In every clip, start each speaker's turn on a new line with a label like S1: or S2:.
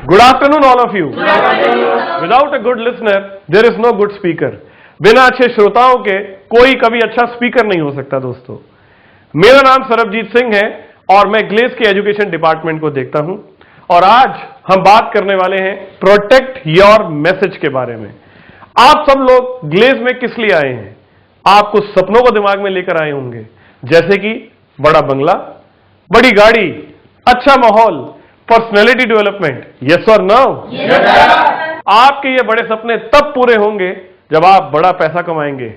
S1: Good afternoon, all of you. Without a good listener, there is no good speaker. बिना अच्छे श्रोताओं के कोई कभी अच्छा स्पीकर नहीं हो सकता दोस्तों। मेरा नाम सरबजीत सिंह है और मैं ग्लेज के एजुकेशन डिपार्टमेंट को देखता हूं और आज हम बात करने वाले हैं प्रोटेक्ट योर मैसेज के बारे में। आप सब लोग ग्लेज में किस लिए आए हैं? आप कुछ सपनों को दिमाग में लेकर आए होंगे, जैसे कि बड़ा बंगला, बड़ी गाड़ी, अच्छा माहौल, पर्सनैलिटी डेवलपमेंट। यस और नो? आपके ये बड़े सपने तब पूरे होंगे जब आप बड़ा पैसा कमाएंगे।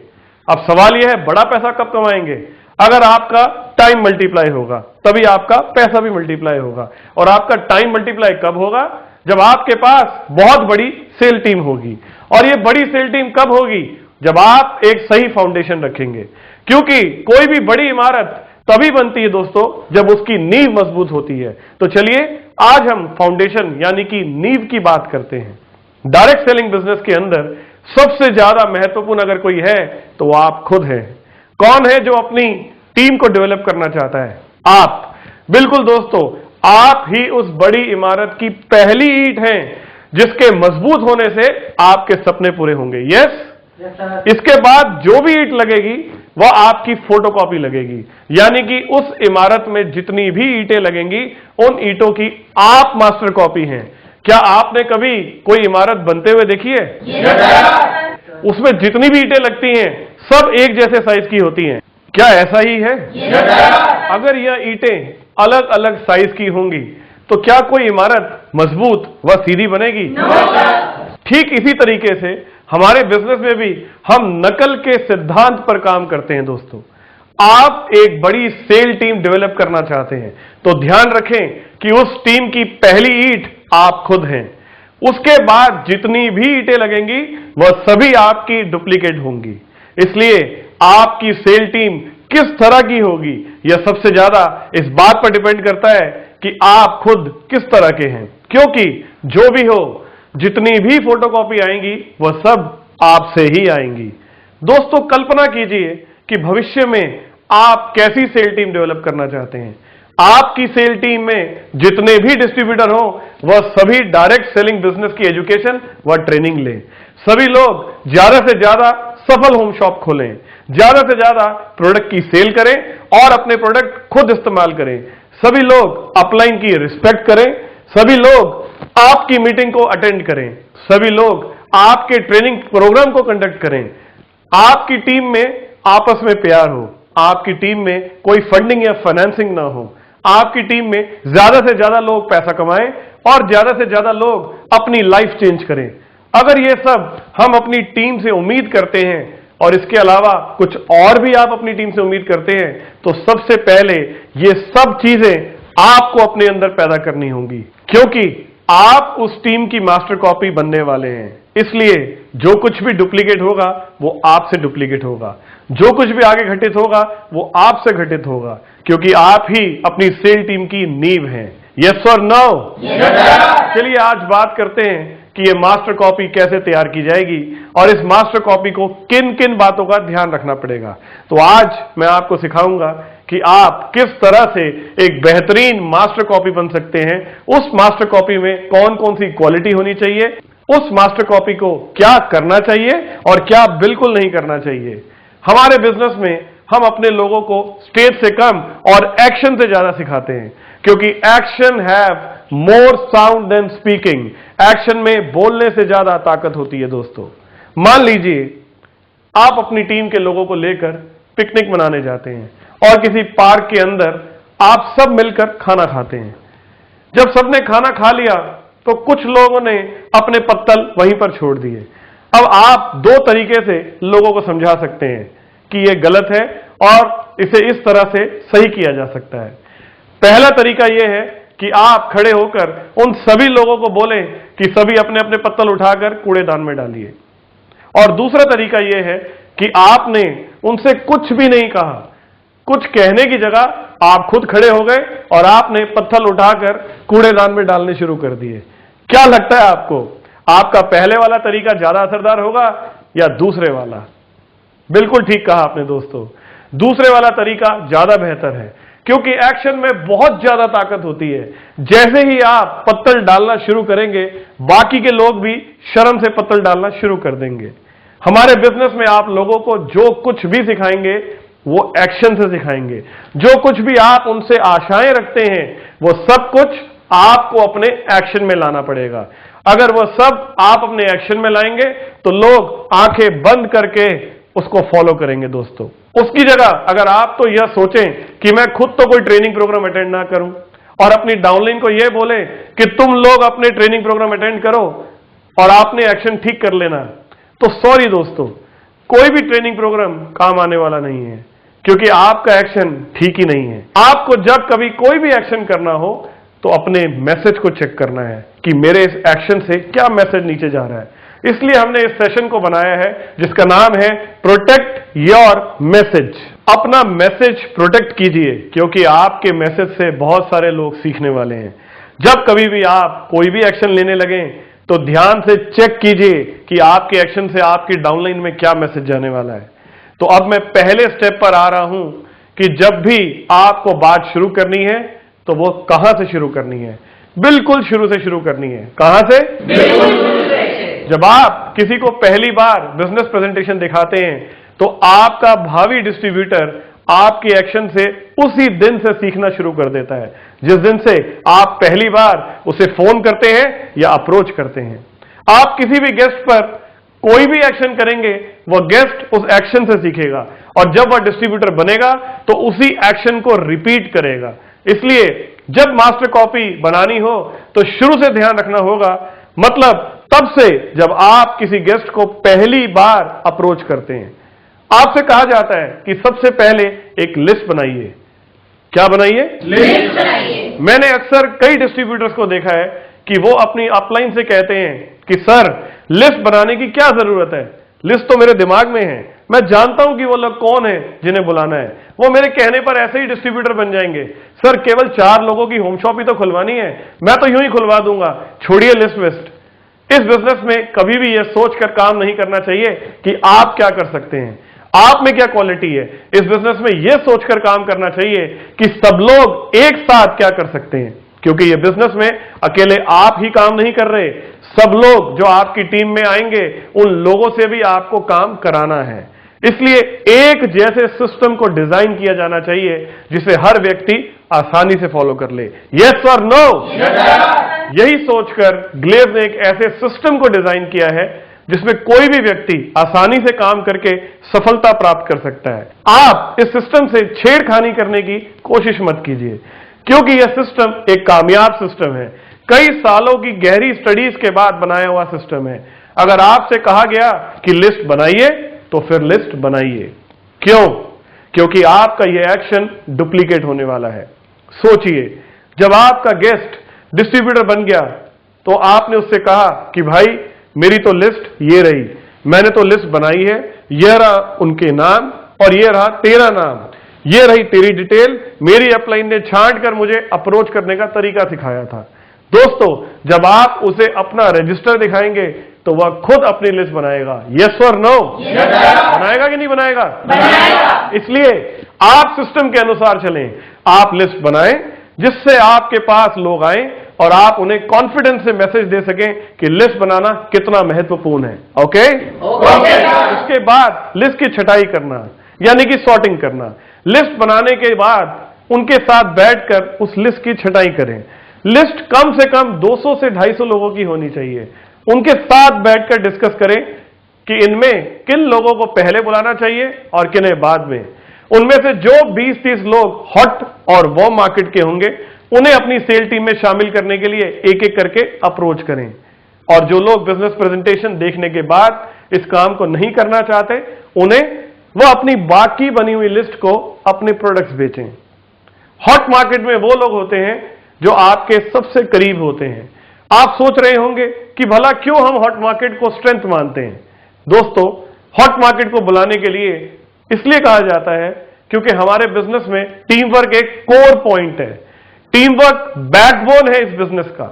S1: अब सवाल यह है, बड़ा पैसा कब कमाएंगे? अगर आपका टाइम मल्टीप्लाई होगा, तभी आपका पैसा भी मल्टीप्लाई होगा। और आपका टाइम मल्टीप्लाई कब होगा? जब आपके पास बहुत बड़ी सेल टीम होगी। और ये बड़ी सेल टीम कब होगी? जब आप एक सही फाउंडेशन रखेंगे। क्योंकि कोई भी बड़ी इमारत तभी बनती है दोस्तों जब उसकी नींव मजबूत होती है। तो चलिए आज हम फाउंडेशन यानी कि नींव की बात करते हैं। डायरेक्ट सेलिंग बिजनेस के अंदर सबसे ज्यादा महत्वपूर्ण अगर कोई है तो वो आप खुद हैं। कौन है जो अपनी टीम को डेवलप करना चाहता है? आप। बिल्कुल दोस्तों, आप ही उस बड़ी इमारत की पहली ईंट हैं जिसके मजबूत होने से आपके सपने पूरे होंगे। यस? इसके बाद जो भी ईंट लगेगी वह आपकी फोटोकॉपी लगेगी, यानी कि उस इमारत में जितनी भी ईंटें लगेंगी उन ईंटों की आप मास्टर कॉपी हैं। क्या आपने कभी कोई इमारत बनते हुए देखी है? उसमें जितनी भी ईंटें लगती हैं सब एक जैसे साइज की होती हैं। क्या ऐसा ही है? अगर यह ईंटें अलग अलग साइज की होंगी तो क्या कोई इमारत मजबूत व सीधी बनेगी? ठीक इसी तरीके से हमारे बिजनेस में भी हम नकल के सिद्धांत पर काम करते हैं दोस्तों। आप एक बड़ी सेल टीम डेवलप करना चाहते हैं तो ध्यान रखें कि उस टीम की पहली ईंट आप खुद हैं। उसके बाद जितनी भी ईंटें लगेंगी वह सभी आपकी डुप्लीकेट होंगी। इसलिए आपकी सेल टीम किस तरह की होगी यह सबसे ज्यादा इस बात पर डिपेंड करता है कि आप खुद किस तरह के हैं। क्योंकि जो भी हो, जितनी भी फोटोकॉपी आएंगी वह सब आपसे ही आएंगी। दोस्तों कल्पना कीजिए कि भविष्य में आप कैसी सेल टीम डेवलप करना चाहते हैं। आपकी सेल टीम में जितने भी डिस्ट्रीब्यूटर हो वह सभी डायरेक्ट सेलिंग बिजनेस की एजुकेशन व ट्रेनिंग लें। सभी लोग ज्यादा से ज्यादा सफल होम शॉप खोलें, ज्यादा से ज्यादा प्रोडक्ट की सेल करें और अपने प्रोडक्ट खुद इस्तेमाल करें। सभी लोग अपलाइन की रिस्पेक्ट करें। सभी लोग आपकी मीटिंग को अटेंड करें। सभी लोग आपके ट्रेनिंग प्रोग्राम को कंडक्ट करें। आपकी टीम में आपस में प्यार हो। आपकी टीम में कोई फंडिंग या फाइनेंसिंग ना हो। आपकी टीम में ज्यादा से ज्यादा लोग पैसा कमाएं और ज्यादा से ज्यादा लोग अपनी लाइफ चेंज करें। अगर ये सब हम अपनी टीम से उम्मीद करते हैं और इसके अलावा कुछ और भी आप अपनी टीम से उम्मीद करते हैं तो सबसे पहले ये सब चीजें आपको अपने अंदर पैदा करनी होंगी। क्योंकि आप उस टीम की मास्टर कॉपी बनने वाले हैं। इसलिए जो कुछ भी डुप्लीकेट होगा वो आपसे डुप्लीकेट होगा। जो कुछ भी आगे घटित होगा वो आपसे घटित होगा। क्योंकि आप ही अपनी सेल टीम की नींव हैं। यस और नो? चलिए आज बात करते हैं कि ये मास्टर कॉपी कैसे तैयार की जाएगी और इस मास्टर कॉपी को किन किन बातों का ध्यान रखना पड़ेगा। तो आज मैं आपको सिखाऊंगा कि आप किस तरह से एक बेहतरीन मास्टर कॉपी बन सकते हैं। उस मास्टर कॉपी में कौन कौन सी क्वालिटी होनी चाहिए, उस मास्टर कॉपी को क्या करना चाहिए और क्या बिल्कुल नहीं करना चाहिए। हमारे बिजनेस में हम अपने लोगों को स्टेज से कम और एक्शन से ज्यादा सिखाते हैं। क्योंकि action have more sound than speaking. Action में बोलने से ज्यादा ताकत होती है दोस्तों। मान लीजिए आप अपनी टीम के लोगों को लेकर पिकनिक मनाने जाते हैं और किसी पार्क के अंदर आप सब मिलकर खाना खाते हैं। जब सबने खाना खा लिया तो कुछ लोगों ने अपने पत्तल वहीं पर छोड़ दिए। अब आप दो तरीके से लोगों को समझा सकते हैं कि यह गलत है और इसे इस तरह से सही किया जा सकता है। पहला तरीका यह है कि आप खड़े होकर उन सभी लोगों को बोलें कि सभी अपने अपने पत्तल उठाकर कूड़ेदान में डालिए। और दूसरा तरीका यह है कि आपने उनसे कुछ भी नहीं कहा, कुछ कहने की जगह आप खुद खड़े हो गए और आपने पत्थर उठाकर कूड़ेदान में डालने शुरू कर दिए। क्या लगता है आपको, आपका पहले वाला तरीका ज्यादा असरदार होगा या दूसरे वाला? बिल्कुल ठीक कहा आपने दोस्तों, दूसरे वाला तरीका ज्यादा बेहतर है। क्योंकि एक्शन में बहुत ज्यादा ताकत होती है। जैसे ही आप पत्तल डालना शुरू करेंगे, बाकी के लोग भी शर्म से पत्तल डालना शुरू कर देंगे। हमारे बिजनेस में आप लोगों को जो कुछ भी सिखाएंगे वो एक्शन से सिखाएंगे। जो कुछ भी आप उनसे आशाएं रखते हैं वो सब कुछ आपको अपने एक्शन में लाना पड़ेगा। अगर वो सब आप अपने एक्शन में लाएंगे तो लोग आंखें बंद करके उसको फॉलो करेंगे। दोस्तों, उसकी जगह अगर आप तो यह सोचें कि मैं खुद तो कोई ट्रेनिंग प्रोग्राम अटेंड ना करूं और अपनी डाउनलाइन को यह बोले कि तुम लोग अपने ट्रेनिंग प्रोग्राम अटेंड करो और आपने एक्शन ठीक कर लेना, तो सॉरी दोस्तों, कोई भी ट्रेनिंग प्रोग्राम काम आने वाला नहीं है, क्योंकि आपका एक्शन ठीक ही नहीं है। आपको जब कभी कोई भी एक्शन करना हो तो अपने मैसेज को चेक करना है कि मेरे इस एक्शन से क्या मैसेज नीचे जा रहा है। इसलिए हमने इस सेशन को बनाया है जिसका नाम है प्रोटेक्ट योर मैसेज। अपना मैसेज प्रोटेक्ट कीजिए, क्योंकि आपके मैसेज से बहुत सारे लोग सीखने वाले हैं। जब कभी भी आप कोई भी एक्शन लेने लगे तो ध्यान से चेक कीजिए कि आपके एक्शन से आपकी डाउनलाइन में क्या मैसेज जाने वाला है। तो अब मैं पहले स्टेप पर आ रहा हूं कि जब भी आपको बात शुरू करनी है तो वो कहां से शुरू करनी है? बिल्कुल शुरू से शुरू करनी है। कहां से? जब आप किसी को पहली बार बिजनेस प्रेजेंटेशन दिखाते हैं तो आपका भावी डिस्ट्रीब्यूटर आपके एक्शन से उसी दिन से सीखना शुरू कर देता है, जिस दिन से आप पहली बार उसे फोन करते हैं या अप्रोच करते हैं। आप किसी भी गेस्ट पर कोई भी एक्शन करेंगे, वह गेस्ट उस एक्शन से सीखेगा और जब वह डिस्ट्रीब्यूटर बनेगा तो उसी एक्शन को रिपीट करेगा। इसलिए जब मास्टर कॉपी बनानी हो तो शुरू से ध्यान रखना होगा, मतलब तब से जब आप किसी गेस्ट को पहली बार अप्रोच करते हैं। आपसे कहा जाता है कि सबसे पहले एक लिस्ट बनाइए। क्या बनाइए? लिस्ट बनाइए। मैंने अक्सर कई डिस्ट्रीब्यूटर्स को देखा है कि वो अपनी अपलाइन से कहते हैं कि सर, लिस्ट बनाने की क्या जरूरत है, लिस्ट तो मेरे दिमाग में है, मैं जानता हूं कि वो लोग कौन है जिन्हें बुलाना है, वो मेरे कहने पर ऐसे ही डिस्ट्रीब्यूटर बन जाएंगे। सर, केवल 4 लोगों की होम शॉप ही तो खुलवानी है, मैं तो यूं ही खुलवा दूंगा, छोड़िए लिस्ट विस्ट। इस बिजनेस में कभी भी यह सोचकर काम नहीं करना चाहिए कि आप क्या कर सकते हैं, आप में क्या क्वालिटी है। इस बिजनेस में यह सोचकर काम करना चाहिए कि सब लोग एक साथ क्या कर सकते हैं, क्योंकि यह बिजनेस में अकेले आप ही काम नहीं कर रहे, सब लोग जो आपकी टीम में आएंगे उन लोगों से भी आपको काम कराना है। इसलिए एक जैसे सिस्टम को डिजाइन किया जाना चाहिए जिसे हर व्यक्ति आसानी से फॉलो कर ले। यस और नो? यही सोचकर ग्लेव ने एक ऐसे सिस्टम को डिजाइन किया है जिसमें कोई भी व्यक्ति आसानी से काम करके सफलता प्राप्त कर सकता है। आप इस सिस्टम से छेड़खानी करने की कोशिश मत कीजिए, क्योंकि यह सिस्टम एक कामयाब सिस्टम है, कई सालों की गहरी स्टडीज के बाद बनाया हुआ सिस्टम है। अगर आपसे कहा गया कि लिस्ट बनाइए तो फिर लिस्ट बनाइए। क्यों? क्योंकि आपका यह एक्शन डुप्लीकेट होने वाला है। सोचिए, जब आपका गेस्ट डिस्ट्रीब्यूटर बन गया तो आपने उससे कहा कि भाई मेरी तो लिस्ट ये रही, मैंने तो लिस्ट बनाई है, यह रहा उनके नाम और यह रहा तेरा नाम, यह रही तेरी डिटेल, मेरी अपलाइन ने छांट कर मुझे अप्रोच करने का तरीका सिखाया था। दोस्तों, जब आप उसे अपना रजिस्टर दिखाएंगे तो वह खुद अपनी लिस्ट बनाएगा। यस और नो? बनाएगा कि नहीं बनाएगा? बनाएगा। इसलिए आप सिस्टम के अनुसार चलें, आप लिस्ट बनाएं जिससे आपके पास लोग आए और आप उन्हें कॉन्फिडेंस से मैसेज दे सकें कि लिस्ट बनाना कितना महत्वपूर्ण है। ओके? उसके बाद लिस्ट की छटाई करना, यानी कि सॉर्टिंग करना। लिस्ट बनाने के बाद उनके साथ बैठकर उस लिस्ट की छटाई करें। लिस्ट कम से कम 200 से 250 लोगों की होनी चाहिए। उनके साथ बैठकर डिस्कस करें कि इनमें किन लोगों को पहले बुलाना चाहिए और किन्हें बाद में। उनमें से जो 20-30 लोग हॉट और वार्म मार्केट के होंगे उन्हें अपनी सेल टीम में शामिल करने के लिए एक एक करके अप्रोच करें, और जो लोग बिजनेस प्रेजेंटेशन देखने के बाद इस काम को नहीं करना चाहते उन्हें वो अपनी बाकी बनी हुई लिस्ट को अपने प्रोडक्ट्स बेचें। हॉट मार्केट में वो लोग होते हैं जो आपके सबसे करीब होते हैं। आप सोच रहे होंगे कि भला क्यों हम हॉट मार्केट को स्ट्रेंथ मानते हैं। दोस्तों, हॉट मार्केट को बुलाने के लिए इसलिए कहा जाता है क्योंकि हमारे बिजनेस में टीम वर्क एक कोर पॉइंट है। टीम वर्क बैकबोन है इस बिजनेस का।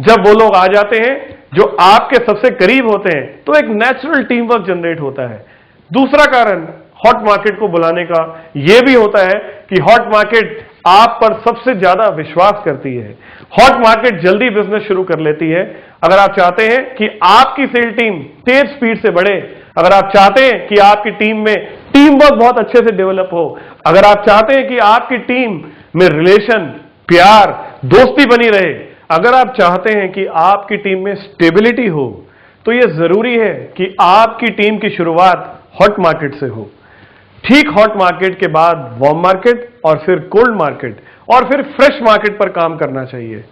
S1: जब वो लोग आ जाते हैं जो आपके सबसे करीब होते हैं तो एक नेचुरल टीम वर्क जनरेट होता है। दूसरा कारण हॉट मार्केट को बुलाने का यह भी होता है कि हॉट मार्केट आप पर सबसे ज्यादा विश्वास करती है। हॉट मार्केट जल्दी बिजनेस शुरू कर लेती है। अगर आप चाहते हैं कि आपकी सेल टीम तेज स्पीड से बढ़े, अगर आप चाहते हैं कि आपकी टीम में टीम वर्क बहुत अच्छे से डेवलप हो, अगर आप चाहते हैं कि आपकी टीम में रिलेशन, प्यार, दोस्ती बनी रहे, अगर आप चाहते हैं कि आपकी टीम में स्टेबिलिटी हो, तो यह जरूरी है कि आपकी टीम की शुरुआत हॉट मार्केट से हो। ठीक हॉट मार्केट के बाद वार्म मार्केट और फिर कोल्ड मार्केट और फिर फ्रेश मार्केट पर काम करना चाहिए।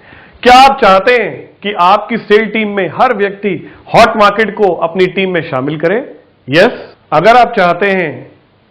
S1: क्या आप चाहते हैं कि आपकी सेल टीम में हर व्यक्ति हॉट मार्केट को अपनी टीम में शामिल करे? यस। अगर आप चाहते हैं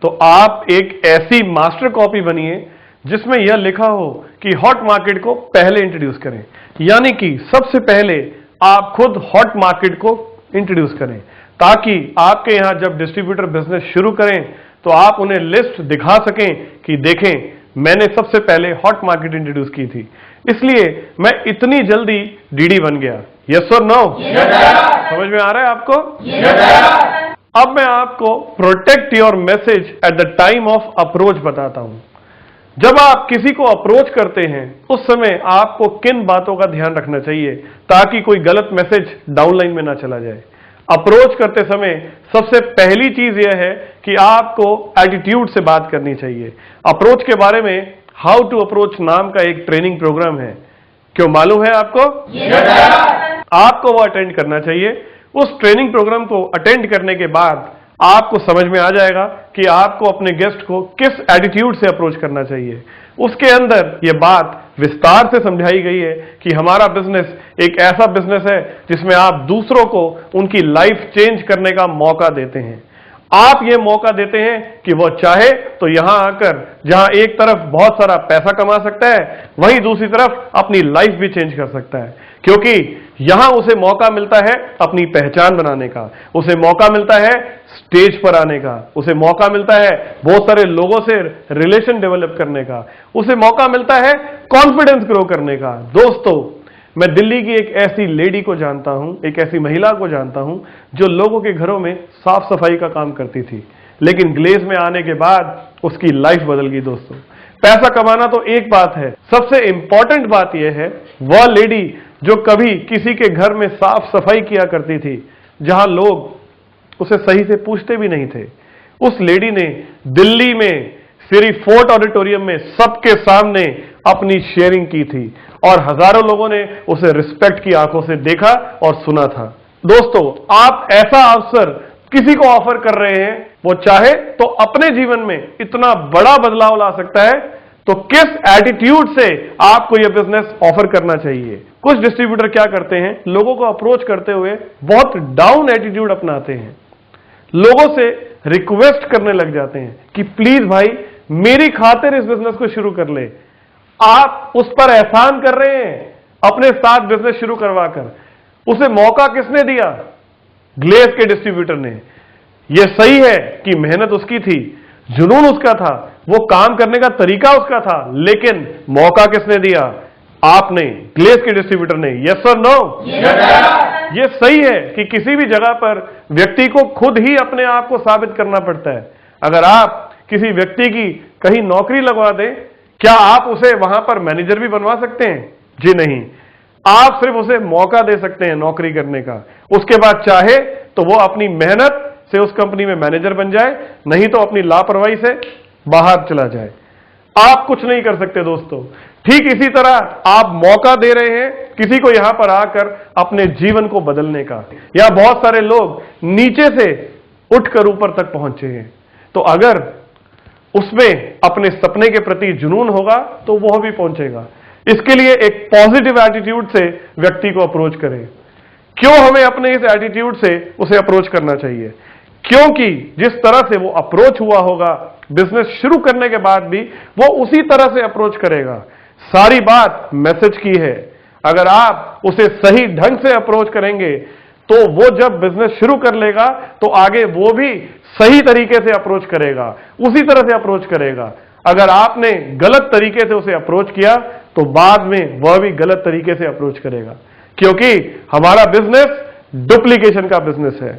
S1: तो आप एक ऐसी मास्टर कॉपी बनिए जिसमें यह लिखा हो कि हॉट मार्केट को पहले इंट्रोड्यूस करें, यानी कि सबसे पहले आप खुद हॉट मार्केट को इंट्रोड्यूस करें, ताकि आपके यहां जब डिस्ट्रीब्यूटर बिजनेस शुरू करें तो आप उन्हें लिस्ट दिखा सकें कि देखें, मैंने सबसे पहले हॉट मार्केट इंट्रोड्यूस की थी, इसलिए मैं इतनी जल्दी डीडी बन गया। यस और नो? समझ में आ रहा है आपको? अब मैं आपको protect your message at the time of approach बताता हूं। जब आप किसी को अप्रोच करते हैं उस समय आपको किन बातों का ध्यान रखना चाहिए ताकि कोई गलत मैसेज डाउनलाइन में ना चला जाए। अप्रोच करते समय सबसे पहली चीज यह है कि आपको एटीट्यूड से बात करनी चाहिए। अप्रोच के बारे में हाउ टू अप्रोच नाम का एक ट्रेनिंग प्रोग्राम है, क्यों मालूम है आपको? आपको वो अटेंड करना चाहिए। उस ट्रेनिंग प्रोग्राम को अटेंड करने के बाद आपको समझ में आ जाएगा कि आपको अपने गेस्ट को किस एटीट्यूड से अप्रोच करना चाहिए। उसके अंदर यह बात विस्तार से समझाई गई है कि हमारा बिजनेस एक ऐसा बिजनेस है जिसमें आप दूसरों को उनकी लाइफ चेंज करने का मौका देते हैं। आप ये मौका देते हैं कि वह चाहे तो यहां आकर जहां एक तरफ बहुत सारा पैसा कमा सकता है, वहीं दूसरी तरफ अपनी लाइफ भी चेंज कर सकता है, क्योंकि यहां उसे मौका मिलता है अपनी पहचान बनाने का, उसे मौका मिलता है स्टेज पर आने का, उसे मौका मिलता है बहुत सारे लोगों से रिलेशन डेवलप करने का, उसे मौका मिलता है कॉन्फिडेंस ग्रो करने का। दोस्तों, मैं दिल्ली की एक ऐसी लेडी को जानता हूं, एक ऐसी महिला को जानता हूं जो लोगों के घरों में साफ सफाई का काम करती थी, लेकिन ग्लेज में आने के बाद उसकी लाइफ बदल गई। दोस्तों, पैसा कमाना तो एक बात है, सबसे इंपॉर्टेंट बात यह है वह लेडी जो कभी किसी के घर में साफ सफाई किया करती थी जहां लोग उसे सही से पूछते भी नहीं थे, उस लेडी ने दिल्ली में सिरी फोर्ट ऑडिटोरियम में सबके सामने अपनी शेयरिंग की थी और हजारों लोगों ने उसे रिस्पेक्ट की आंखों से देखा और सुना था। दोस्तों, आप ऐसा अवसर किसी को ऑफर कर रहे हैं, वो चाहे तो अपने जीवन में इतना बड़ा बदलाव ला सकता है, तो किस एटीट्यूड से आपको यह बिजनेस ऑफर करना चाहिए। कुछ डिस्ट्रीब्यूटर क्या करते हैं, लोगों को अप्रोच करते हुए बहुत डाउन एटीट्यूड अपनाते हैं, लोगों से रिक्वेस्ट करने लग जाते हैं कि प्लीज भाई मेरी खातिर इस बिजनेस को शुरू कर ले। आप उस पर एहसान कर रहे हैं अपने साथ बिजनेस शुरू करवाकर। उसे मौका किसने दिया? ग्लेज के डिस्ट्रीब्यूटर ने। यह सही है कि मेहनत उसकी थी, जुनून उसका था, वो काम करने का तरीका उसका था, लेकिन मौका किसने दिया? आपने, ग्लेज के डिस्ट्रीब्यूटर ने। यस और नो? यह सही है कि किसी भी जगह पर व्यक्ति को खुद ही अपने आप को साबित करना पड़ता है। अगर आप किसी व्यक्ति की कहीं नौकरी लगवा दें, क्या आप उसे वहां पर मैनेजर भी बनवा सकते हैं? जी नहीं। आप सिर्फ उसे मौका दे सकते हैं नौकरी करने का। उसके बाद चाहे तो वो अपनी मेहनत से उस कंपनी में मैनेजर बन जाए, नहीं तो अपनी लापरवाही से बाहर चला जाए। आप कुछ नहीं कर सकते दोस्तों। ठीक इसी तरह आप मौका दे रहे हैं किसी को यहां पर आकर अपने जीवन को बदलने का। या बहुत सारे लोग नीचे से उठकर ऊपर तक पहुंचे हैं, तो अगर उसमें अपने सपने के प्रति जुनून होगा तो वह भी पहुंचेगा। इसके लिए एक पॉजिटिव एटीट्यूड से व्यक्ति को अप्रोच करें। क्यों हमें अपने इस एटीट्यूड से उसे अप्रोच करना चाहिए? क्योंकि जिस तरह से वो अप्रोच हुआ होगा बिजनेस शुरू करने के बाद भी वो उसी तरह से अप्रोच करेगा। सारी बात मैसेज की है। अगर आप उसे सही ढंग से अप्रोच करेंगे तो वो जब बिजनेस शुरू कर लेगा तो आगे वो भी सही तरीके से अप्रोच करेगा, उसी तरह से अप्रोच करेगा। अगर आपने गलत तरीके से उसे अप्रोच किया तो बाद में वह भी गलत तरीके से अप्रोच करेगा, क्योंकि हमारा बिजनेस डुप्लीकेशन का बिजनेस है।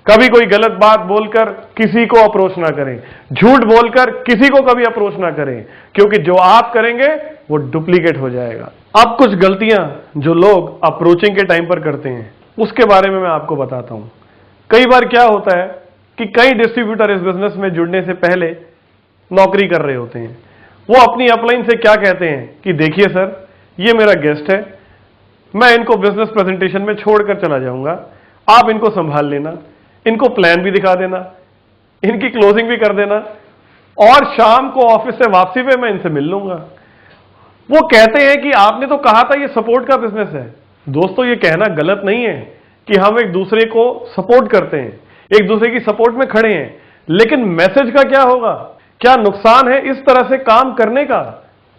S1: कभी कोई गलत बात बोलकर किसी को अप्रोच ना करें, झूठ बोलकर किसी को कभी अप्रोच ना करें, क्योंकि जो आप करेंगे वो डुप्लीकेट हो जाएगा। अब कुछ गलतियां जो लोग अप्रोचिंग के टाइम पर करते हैं उसके बारे में मैं आपको बताता हूं। कई बार क्या होता है कि कई डिस्ट्रीब्यूटर इस बिजनेस में जुड़ने से पहले नौकरी कर रहे होते हैं। वो अपनी अपलाइन से क्या कहते हैं कि देखिए सर, ये मेरा गेस्ट है, मैं इनको बिजनेस प्रेजेंटेशन में छोड़कर चला जाऊंगा, आप इनको संभाल लेना, इनको प्लान भी दिखा देना, इनकी क्लोजिंग भी कर देना, और शाम को ऑफिस से वापसी पे मैं इनसे मिल लूंगा। वो कहते हैं कि आपने तो कहा था ये सपोर्ट का बिजनेस है। दोस्तों, ये कहना गलत नहीं है कि हम एक दूसरे को सपोर्ट करते हैं, एक दूसरे की सपोर्ट में खड़े हैं, लेकिन मैसेज का क्या होगा? क्या नुकसान है इस तरह से काम करने का?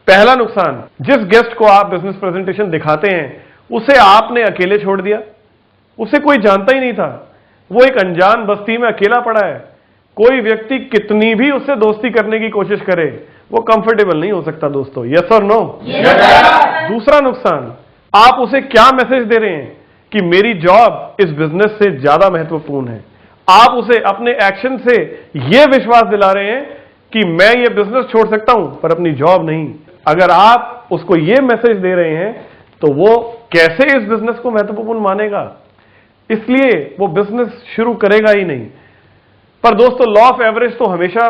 S1: पहला नुकसान, जिस गेस्ट को आप बिजनेस प्रेजेंटेशन दिखाते हैं उसे आपने अकेले छोड़ दिया, उसे कोई जानता ही नहीं था, वो एक अनजान बस्ती में अकेला पड़ा है। कोई व्यक्ति कितनी भी उससे दोस्ती करने की कोशिश करे, वो कंफर्टेबल नहीं हो सकता दोस्तों। यस और नो? दूसरा नुकसान, आप उसे क्या मैसेज दे रहे हैं कि मेरी जॉब इस बिजनेस से ज्यादा महत्वपूर्ण है। आप उसे अपने एक्शन से यह विश्वास दिला रहे हैं कि मैं ये बिजनेस छोड़ सकता हूं पर अपनी जॉब नहीं। अगर आप उसको ये मैसेज दे रहे हैं तो वो कैसे इस बिजनेस को महत्वपूर्ण मानेगा? इसलिए वो बिजनेस शुरू करेगा ही नहीं। पर दोस्तों, लॉ ऑफ एवरेज तो हमेशा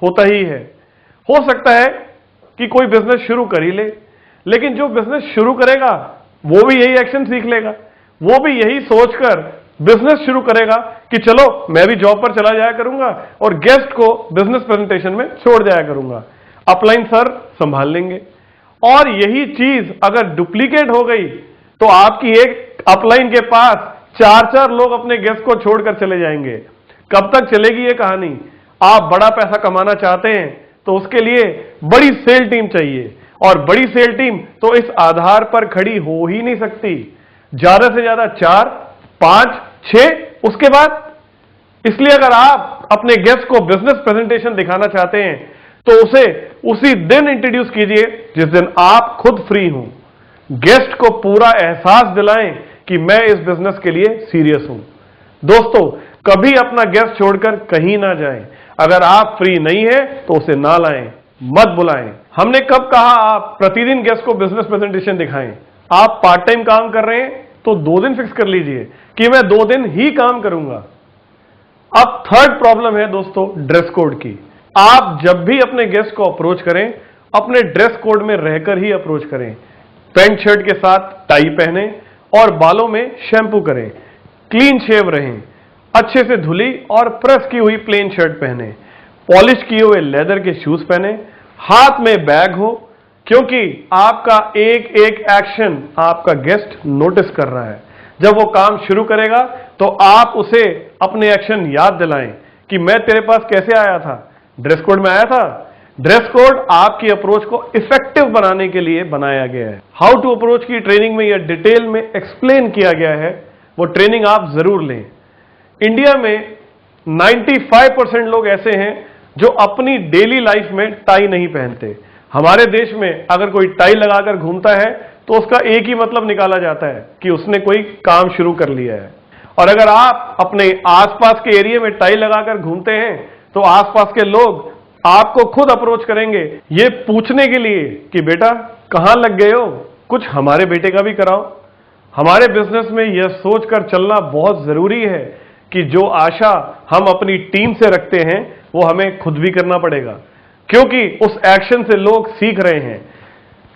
S1: होता ही है। हो सकता है कि कोई बिजनेस शुरू कर ही ले, लेकिन जो बिजनेस शुरू करेगा वो भी यही एक्शन सीख लेगा, वो भी यही सोचकर बिजनेस शुरू करेगा कि चलो मैं भी जॉब पर चला जाया करूंगा और गेस्ट को बिजनेस प्रेजेंटेशन में छोड़ जाया करूंगा, अपलाइन सर संभाल लेंगे। और यही चीज अगर डुप्लीकेट हो गई तो आपकी एक अपलाइन के पास 4-4 लोग अपने गेस्ट को छोड़कर चले जाएंगे। कब तक चलेगी ये कहानी? आप बड़ा पैसा कमाना चाहते हैं तो उसके लिए बड़ी सेल टीम चाहिए, और बड़ी सेल टीम तो इस आधार पर खड़ी हो ही नहीं सकती। ज्यादा से ज्यादा 4, 5, 6, उसके बाद। इसलिए अगर आप अपने गेस्ट को बिजनेस प्रेजेंटेशन दिखाना चाहते हैं तो उसे उसी दिन इंट्रोड्यूस कीजिए जिस दिन आप खुद फ्री हों। गेस्ट को पूरा एहसास दिलाएं कि मैं इस बिजनेस के लिए सीरियस हूं। दोस्तों, कभी अपना गेस्ट छोड़कर कहीं ना जाएं। अगर आप फ्री नहीं है तो उसे ना लाएं, मत बुलाएं। हमने कब कहा आप प्रतिदिन गेस्ट को बिजनेस प्रेजेंटेशन दिखाएं? आप पार्ट टाइम काम कर रहे हैं तो 2 दिन फिक्स कर लीजिए कि मैं 2 दिन ही काम करूंगा। अब थर्ड प्रॉब्लम है दोस्तों, ड्रेस कोड की। आप जब भी अपने गेस्ट को अप्रोच करें, अपने ड्रेस कोड में रहकर ही अप्रोच करें। पैंट शर्ट के साथ टाई पहने और बालों में शैम्पू करें, क्लीन शेव रहें, अच्छे से धुली और प्रेस की हुई प्लेन शर्ट पहने, पॉलिश किए हुए लेदर के शूज पहने, हाथ में बैग हो, क्योंकि आपका एक एक एक्शन आपका गेस्ट नोटिस कर रहा है। जब वो काम शुरू करेगा तो आप उसे अपने एक्शन याद दिलाएं कि मैं तेरे पास कैसे आया था, ड्रेस कोड में आया था। ड्रेस कोड आपकी अप्रोच को इफेक्टिव बनाने के लिए बनाया गया है। हाउ टू अप्रोच की ट्रेनिंग में यह डिटेल में एक्सप्लेन किया गया है, वो ट्रेनिंग आप जरूर लें। इंडिया में 95% लोग ऐसे हैं जो अपनी डेली लाइफ में टाई नहीं पहनते। हमारे देश में अगर कोई टाई लगाकर घूमता है तो उसका एक ही मतलब निकाला जाता है कि उसने कोई काम शुरू कर लिया है। और अगर आप अपने आसपास के एरिया में टाई लगाकर घूमते हैं तो आसपास के लोग आपको खुद अप्रोच करेंगे ये पूछने के लिए कि बेटा कहां लग गए हो, कुछ हमारे बेटे का भी कराओ। हमारे बिजनेस में यह सोचकर चलना बहुत जरूरी है कि जो आशा हम अपनी टीम से रखते हैं वो हमें खुद भी करना पड़ेगा, क्योंकि उस एक्शन से लोग सीख रहे हैं।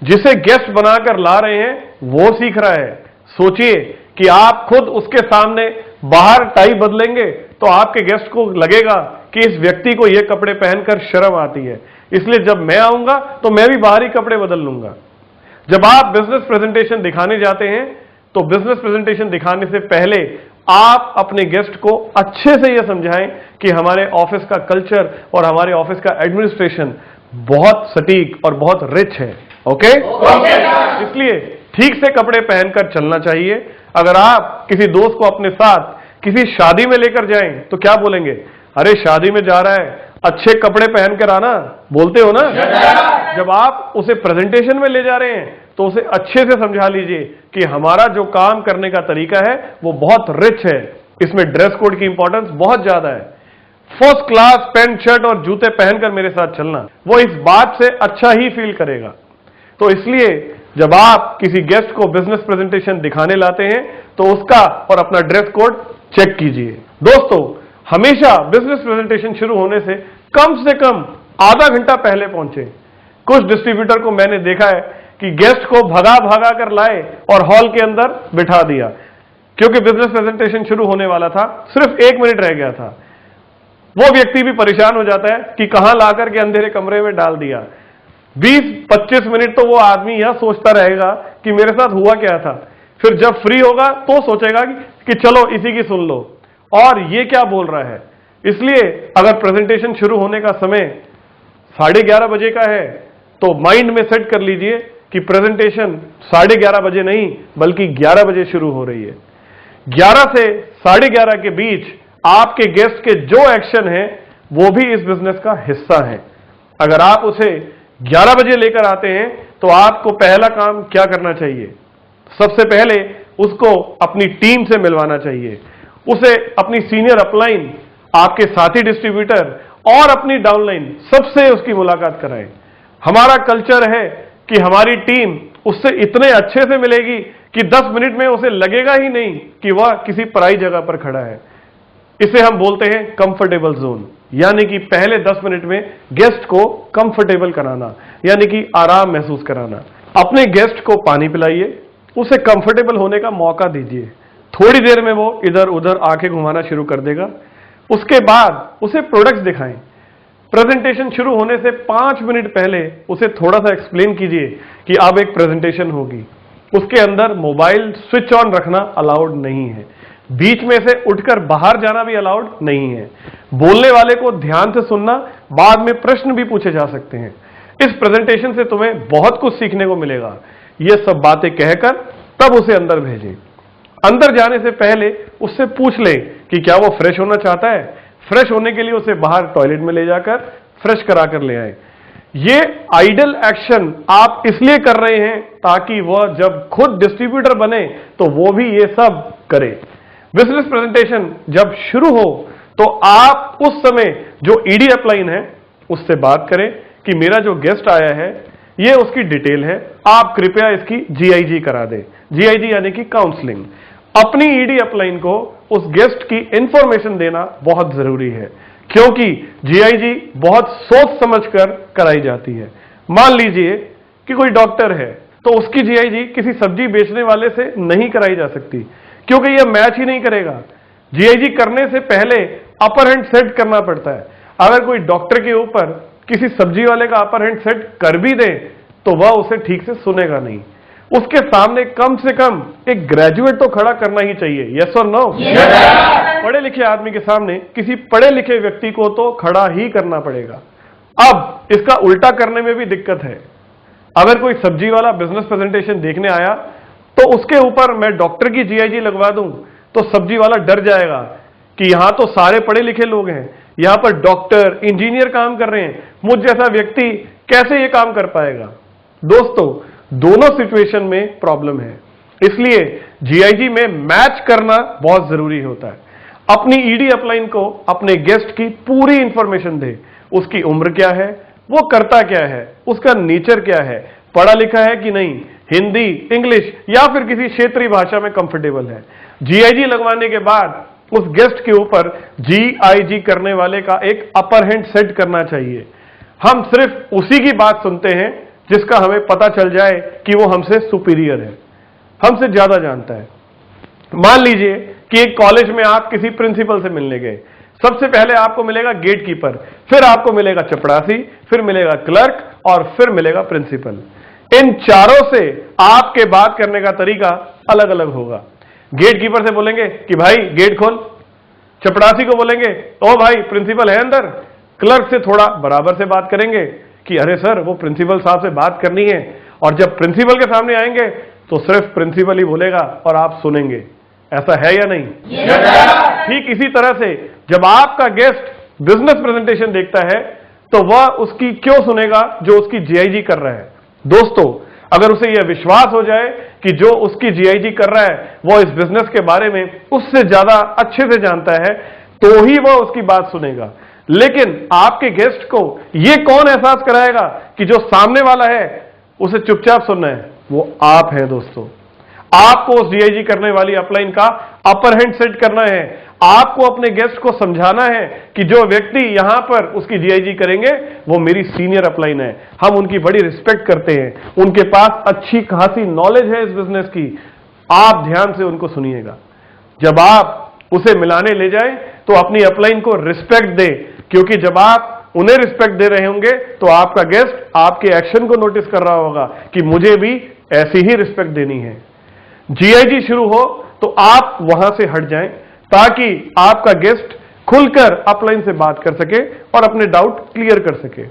S1: जिसे गेस्ट बनाकर ला रहे हैं वो सीख रहा है। सोचिए कि आप खुद उसके सामने बाहर टाई बदलेंगे तो आपके गेस्ट को लगेगा कि इस व्यक्ति को ये कपड़े पहनकर शर्म आती है, इसलिए जब मैं आऊंगा तो मैं भी बाहरी कपड़े बदल लूंगा। जब आप बिजनेस प्रेजेंटेशन दिखाने जाते हैं तो बिजनेस प्रेजेंटेशन दिखाने से पहले आप अपने गेस्ट को अच्छे से यह समझाएं कि हमारे ऑफिस का कल्चर और हमारे ऑफिस का एडमिनिस्ट्रेशन बहुत सटीक और बहुत रिच है। ओके? इसलिए ठीक से कपड़े पहनकर चलना चाहिए। अगर आप किसी दोस्त को अपने साथ किसी शादी में लेकर जाएं तो क्या बोलेंगे? अरे शादी में जा रहा है, अच्छे कपड़े पहनकर आना, बोलते हो ना? जब आप उसे प्रेजेंटेशन में ले जा रहे हैं तो उसे अच्छे से समझा लीजिए कि हमारा जो काम करने का तरीका है वो बहुत रिच है इसमें ड्रेस कोड की इंपॉर्टेंस बहुत ज्यादा है। फर्स्ट क्लास पैंट शर्ट और जूते पहनकर मेरे साथ चलना, वो इस बात से अच्छा ही फील करेगा। तो इसलिए जब आप किसी गेस्ट को बिजनेस प्रेजेंटेशन दिखाने लाते हैं तो उसका और अपना ड्रेस कोड चेक कीजिए। दोस्तों, हमेशा बिजनेस प्रेजेंटेशन शुरू होने से कम आधा घंटा पहले पहुंचे। कुछ डिस्ट्रीब्यूटर को मैंने देखा है कि गेस्ट को भगा भगा कर लाए और हॉल के अंदर बिठा दिया, क्योंकि बिजनेस प्रेजेंटेशन शुरू होने वाला था, सिर्फ 1 मिनट रह गया था। वो व्यक्ति भी परेशान हो जाता है कि कहां लाकर के अंधेरे कमरे में डाल दिया। 20-25 मिनट तो वो आदमी यह सोचता रहेगा कि मेरे साथ हुआ क्या था। फिर जब फ्री होगा तो सोचेगा कि चलो इसी की सुन लो, और ये क्या बोल रहा है। इसलिए अगर प्रेजेंटेशन शुरू होने का समय 11:30 बजे का है तो माइंड में सेट कर लीजिए कि प्रेजेंटेशन 11:30 बजे नहीं बल्कि 11 बजे शुरू हो रही है। 11 से 11:30 के बीच आपके गेस्ट के जो एक्शन है वो भी इस बिजनेस का हिस्सा है। अगर आप उसे 11 बजे लेकर आते हैं तो आपको पहला काम क्या करना चाहिए? सबसे पहले उसको अपनी टीम से मिलवाना चाहिए, उसे अपनी सीनियर अपलाइन, आपके साथी डिस्ट्रीब्यूटर और अपनी डाउनलाइन सबसे उसकी मुलाकात कराएं। हमारा कल्चर है कि हमारी टीम उससे इतने अच्छे से मिलेगी कि 10 मिनट में उसे लगेगा ही नहीं कि वह किसी पराई जगह पर खड़ा है। इसे हम बोलते हैं कंफर्टेबल जोन, यानी कि पहले 10 मिनट में गेस्ट को कंफर्टेबल कराना, यानी कि आराम महसूस कराना। अपने गेस्ट को पानी पिलाइए, उसे कंफर्टेबल होने का मौका दीजिए। थोड़ी देर में वो इधर उधर आंखें घुमाना शुरू कर देगा। उसके बाद उसे प्रोडक्ट्स दिखाएं। प्रेजेंटेशन शुरू होने से 5 मिनट पहले उसे थोड़ा सा एक्सप्लेन कीजिए कि अब एक प्रेजेंटेशन होगी। उसके अंदर मोबाइल स्विच ऑन रखना अलाउड नहीं है, बीच में से उठकर बाहर जाना भी अलाउड नहीं है। बोलने वाले को ध्यान से सुनना, बाद में प्रश्न भी पूछे जा सकते हैं। इस प्रेजेंटेशन से तुम्हें बहुत कुछ सीखने को मिलेगा। ये सब बातें कहकर तब उसे अंदर भेजें। अंदर जाने से पहले उससे पूछ लें कि क्या वो फ्रेश होना चाहता है। फ्रेश होने के लिए उसे बाहर टॉयलेट में ले जाकर फ्रेश कराकर ले आए। ये आइडल एक्शन आप इसलिए कर रहे हैं ताकि वह जब खुद डिस्ट्रीब्यूटर बने तो वो भी ये सब करे। बिजनेस प्रेजेंटेशन जब शुरू हो तो आप उस समय जो ईडी अपलाइन है उससे बात करें कि मेरा जो गेस्ट आया है ये उसकी डिटेल है, आप कृपया इसकी जीआईजी करा दें। जीआईजी यानी कि काउंसलिंग। अपनी ईडी अपलाइन को उस गेस्ट की इंफॉर्मेशन देना बहुत जरूरी है, क्योंकि जीआईजी बहुत सोच समझकर कराई जाती है। मान लीजिए कि कोई डॉक्टर है तो उसकी जीआईजी किसी सब्जी बेचने वाले से नहीं कराई जा सकती, क्योंकि यह मैच ही नहीं करेगा। जीआईजी करने से पहले अपर हैंड सेट करना पड़ता है। अगर कोई डॉक्टर के ऊपर किसी सब्जी वाले का अपर हैंड सेट कर भी दे तो वह उसे ठीक से सुनेगा नहीं। उसके सामने कम से कम एक ग्रेजुएट तो खड़ा करना ही चाहिए। यस और नो? पढ़े लिखे आदमी के सामने किसी पढ़े लिखे व्यक्ति को तो खड़ा ही करना पड़ेगा। अब इसका उल्टा करने में भी दिक्कत है। अगर कोई सब्जी वाला बिजनेस प्रेजेंटेशन देखने आया तो उसके ऊपर मैं डॉक्टर की जीआईजी लगवा दूं तो सब्जी वाला डर जाएगा कि यहां तो सारे पढ़े लिखे लोग हैं, यहां पर डॉक्टर इंजीनियर काम कर रहे हैं, मुझ जैसा व्यक्ति कैसे ये काम कर पाएगा। दोस्तों, दोनों सिचुएशन में प्रॉब्लम है, इसलिए जीआईजी में मैच करना बहुत जरूरी होता है। अपनी ईडी अपलाइन को अपने गेस्ट की पूरी इंफॉर्मेशन दे। उसकी उम्र क्या है, वो करता क्या है, उसका नेचर क्या है, पढ़ा लिखा है कि नहीं, हिंदी, इंग्लिश या फिर किसी क्षेत्रीय भाषा में कंफर्टेबल है। जीआईजी लगवाने के बाद उस गेस्ट के ऊपर जीआईजी करने वाले का एक अपर हैंड सेट करना चाहिए। हम सिर्फ उसी की बात सुनते हैं जिसका हमें पता चल जाए कि वो हमसे सुपीरियर है, हमसे ज्यादा जानता है। मान लीजिए कि एक कॉलेज में आप किसी प्रिंसिपल से मिलने गए। सबसे पहले आपको मिलेगा गेट कीपर, फिर आपको मिलेगा चपरासी, फिर मिलेगा क्लर्क और फिर मिलेगा प्रिंसिपल। इन चारों से आपके बात करने का तरीका अलग अलग होगा। गेट कीपर से बोलेंगे कि भाई गेट खोल, चपरासी को बोलेंगे ओ भाई प्रिंसिपल है अंदर, क्लर्क से थोड़ा बराबर से बात करेंगे कि अरे सर वो प्रिंसिपल साहब से बात करनी है, और जब प्रिंसिपल के सामने आएंगे तो सिर्फ प्रिंसिपल ही बोलेगा और आप सुनेंगे। ऐसा है या नहीं? ठीक इसी तरह से जब आपका गेस्ट बिजनेस प्रेजेंटेशन देखता है तो वह उसकी क्यों सुनेगा जो उसकी जीआईजी कर रहा है। दोस्तों, अगर उसे यह विश्वास हो जाए कि जो उसकी जीआईजी कर रहा है वो इस बिजनेस के बारे में उससे ज्यादा अच्छे से जानता है, तो ही वो उसकी बात सुनेगा। लेकिन आपके गेस्ट को ये कौन एहसास कराएगा कि जो सामने वाला है उसे चुपचाप सुनना है? वो आप हैं दोस्तों। आपको उस जीआईजी करने वाली अपलाइन का अपर हैंड सेट करना है। आपको अपने गेस्ट को समझाना है कि जो व्यक्ति यहां पर उसकी जीआईजी करेंगे वो मेरी सीनियर अपलाइन है, हम उनकी बड़ी रिस्पेक्ट करते हैं, उनके पास अच्छी खासी नॉलेज है इस बिजनेस की। आप ध्यान से उनको सुनिएगा। जब आप उसे मिलाने ले जाएं तो अपनी अपलाइन को रिस्पेक्ट दे, क्योंकि जब आप उन्हें रिस्पेक्ट दे रहे होंगे तो आपका गेस्ट आपके एक्शन को नोटिस कर रहा होगा कि मुझे भी ऐसी ही रिस्पेक्ट देनी है। जीआईजी शुरू हो तो आप वहां से हट जाएं ताकि आपका गेस्ट खुलकर अपलाइन से बात कर सके और अपने डाउट क्लियर कर सके।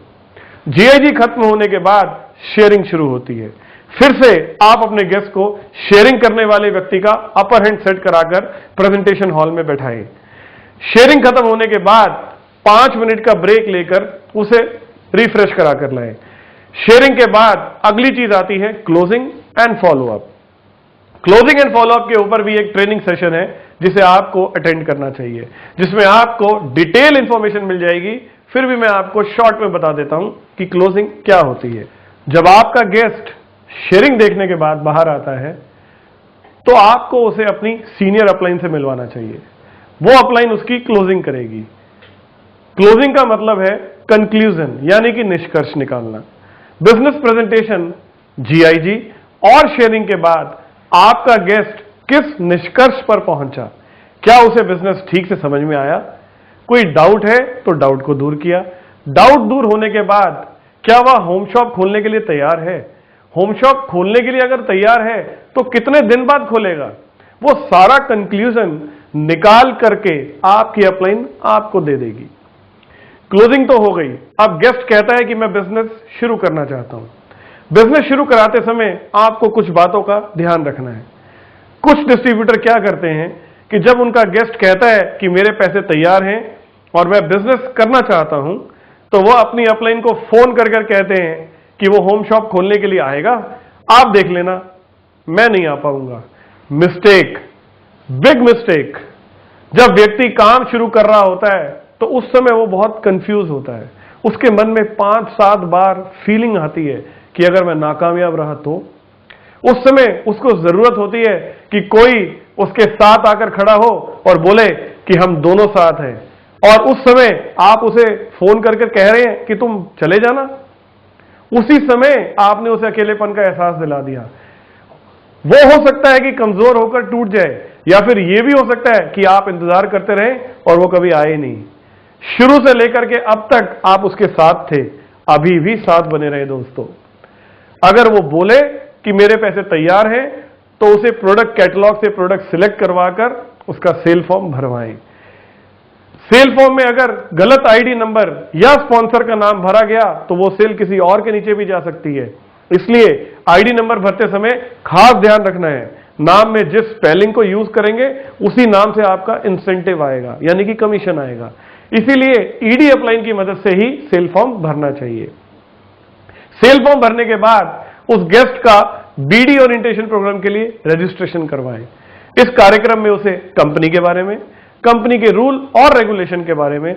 S1: जीआईजी खत्म होने के बाद शेयरिंग शुरू होती है। फिर से आप अपने गेस्ट को शेयरिंग करने वाले व्यक्ति का अपर हैंड सेट कराकर प्रेजेंटेशन हॉल में बैठाएं। शेयरिंग खत्म होने के बाद 5 मिनट का ब्रेक लेकर उसे रिफ्रेश कराकर लाएं। शेयरिंग के बाद अगली चीज आती है closing and follow up. Closing and follow up के ऊपर भी एक ट्रेनिंग सेशन है जिसे आपको अटेंड करना चाहिए, जिसमें आपको डिटेल इंफॉर्मेशन मिल जाएगी। फिर भी मैं आपको शॉर्ट में बता देता हूं कि क्लोजिंग क्या होती है। जब आपका गेस्ट शेयरिंग देखने के बाद बाहर आता है तो आपको उसे अपनी सीनियर अपलाइन से मिलवाना चाहिए। वो अपलाइन उसकी क्लोजिंग करेगी। क्लोजिंग का मतलब है कंक्लूजन, यानी कि निष्कर्ष निकालना। बिजनेस प्रेजेंटेशन, जीआईजी और शेयरिंग के बाद आपका गेस्ट किस निष्कर्ष पर पहुंचा, क्या उसे बिजनेस ठीक से समझ में आया, कोई डाउट है तो डाउट को दूर किया, डाउट दूर होने के बाद क्या वह होम शॉप खोलने के लिए तैयार है, होम शॉप खोलने के लिए अगर तैयार है तो कितने दिन बाद खोलेगा, वो सारा कंक्लूजन निकाल करके आपकी अपलाइन आपको दे देगी। क्लोजिंग तो हो गई। अब गेस्ट कहता है कि मैं बिजनेस शुरू करना चाहता हूं। बिजनेस शुरू कराते समय आपको कुछ बातों का ध्यान रखना है। कुछ डिस्ट्रीब्यूटर क्या करते हैं कि जब उनका गेस्ट कहता है कि मेरे पैसे तैयार हैं और मैं बिजनेस करना चाहता हूं, तो वो अपनी अपलाइन को फोन कर कर कहते हैं कि वो होम शॉप खोलने के लिए आएगा, आप देख लेना, मैं नहीं आ पाऊंगा। Mistake, big mistake. जब व्यक्ति काम शुरू कर रहा होता है तो उस समय वो बहुत कंफ्यूज होता है। उसके मन में 5-7 बार फीलिंग आती है कि अगर मैं नाकामयाब रहा तो। उस समय उसको जरूरत होती है कि कोई उसके साथ आकर खड़ा हो और बोले कि हम दोनों साथ हैं, और उस समय आप उसे फोन करके कह रहे हैं कि तुम चले जाना। उसी समय आपने उसे अकेलेपन का एहसास दिला दिया। वो हो सकता है कि कमजोर होकर टूट जाए, या फिर यह भी हो सकता है कि आप इंतजार करते रहें और वो कभी आए नहीं। शुरू से लेकर के अब तक आप उसके साथ थे, अभी भी साथ बने रहे दोस्तों। अगर वो बोले कि मेरे पैसे तैयार हैं तो उसे प्रोडक्ट कैटलॉग से प्रोडक्ट सिलेक्ट करवाकर उसका सेल फॉर्म भरवाएं। सेल फॉर्म में अगर गलत आईडी नंबर या स्पॉन्सर का नाम भरा गया तो वो सेल किसी और के नीचे भी जा सकती है। इसलिए आईडी नंबर भरते समय खास ध्यान रखना है, नाम में जिस स्पेलिंग को यूज करेंगे उसी नाम से आपका इंसेंटिव आएगा, यानी कि कमीशन आएगा। इसीलिए ईडी अपलाइन की मदद से ही सेल फॉर्म भरना चाहिए। सेल फॉर्म भरने के बाद उस गेस्ट का बीडी ओरिएंटेशन प्रोग्राम के लिए रजिस्ट्रेशन करवाएं। इस कार्यक्रम में उसे कंपनी के बारे में, कंपनी के रूल और रेगुलेशन के बारे में,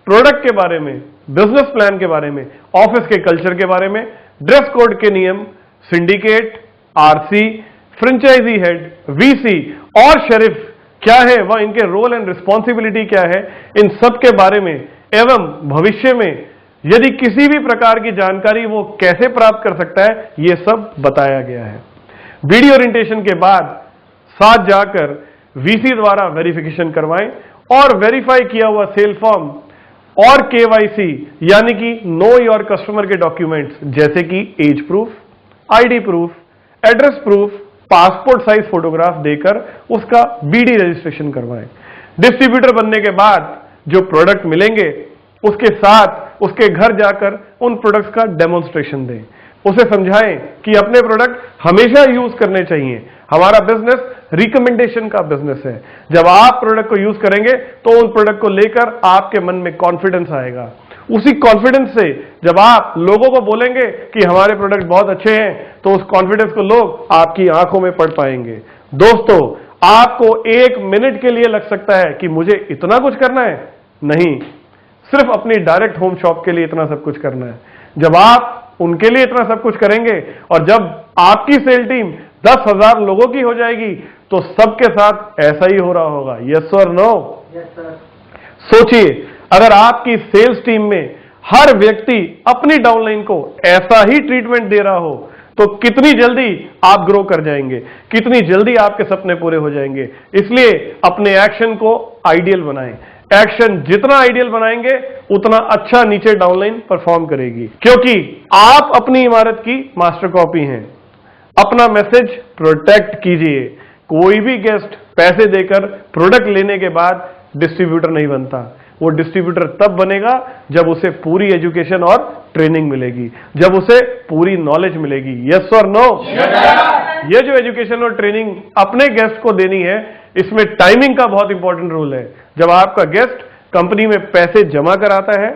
S1: प्रोडक्ट के बारे में, बिजनेस प्लान के बारे में, ऑफिस के कल्चर के बारे में, ड्रेस कोड के नियम, syndicate, RC, franchisee head, VC और शेरिफ क्या है, वह इनके रोल एंड रिस्पॉन्सिबिलिटी क्या है, इन सब के बारे में, एवं भविष्य में यदि किसी भी प्रकार की जानकारी वो कैसे प्राप्त कर सकता है, ये सब बताया गया है। बीडी ओरिएंटेशन के बाद साथ जाकर वीसी द्वारा वेरिफिकेशन करवाएं और वेरीफाई किया हुआ सेल फॉर्म और केवाईसी यानी कि नो योर कस्टमर के डॉक्यूमेंट्स जैसे कि age proof, ID proof, address proof, passport size photograph देकर उसका बीडी रजिस्ट्रेशन करवाएं। डिस्ट्रीब्यूटर बनने के बाद जो प्रोडक्ट मिलेंगे उसके साथ उसके घर जाकर उन प्रोडक्ट्स का डेमोन्स्ट्रेशन दें। उसे समझाएं कि अपने प्रोडक्ट हमेशा यूज करने चाहिए। हमारा बिजनेस रिकमेंडेशन का बिजनेस है। जब आप प्रोडक्ट को यूज करेंगे तो उन प्रोडक्ट को लेकर आपके मन में कॉन्फिडेंस आएगा। उसी कॉन्फिडेंस से जब आप लोगों को बोलेंगे कि हमारे प्रोडक्ट बहुत अच्छे हैं, तो उस कॉन्फिडेंस को लोग आपकी आंखों में पढ़ पाएंगे। दोस्तों, आपको 1 मिनट के लिए लग सकता है कि मुझे इतना कुछ करना है, नहीं, सिर्फ अपनी डायरेक्ट होम शॉप के लिए इतना सब कुछ करना है। जब आप उनके लिए इतना सब कुछ करेंगे और जब आपकी सेल टीम 10,000 लोगों की हो जाएगी, तो सबके साथ ऐसा ही हो रहा होगा। यस और नो?
S2: Yes sir.
S1: सोचिए, अगर आपकी सेल्स टीम में हर व्यक्ति अपनी डाउनलाइन को ऐसा ही ट्रीटमेंट दे रहा हो, तो कितनी जल्दी आप ग्रो कर जाएंगे, कितनी जल्दी आपके सपने पूरे हो जाएंगे। इसलिए अपने एक्शन को आइडियल बनाएं। एक्शन जितना आइडियल बनाएंगे, उतना अच्छा नीचे डाउनलाइन परफॉर्म करेगी, क्योंकि आप अपनी इमारत की मास्टर कॉपी हैं। अपना मैसेज प्रोटेक्ट कीजिए। कोई भी गेस्ट पैसे देकर प्रोडक्ट लेने के बाद डिस्ट्रीब्यूटर नहीं बनता। वो डिस्ट्रीब्यूटर तब बनेगा जब उसे पूरी एजुकेशन और ट्रेनिंग मिलेगी, जब उसे पूरी नॉलेज मिलेगी। यस और नो? ये जो एजुकेशन और ट्रेनिंग अपने गेस्ट को देनी है, इसमें टाइमिंग का बहुत इंपॉर्टेंट रोल है। जब आपका गेस्ट कंपनी में पैसे जमा कराता है,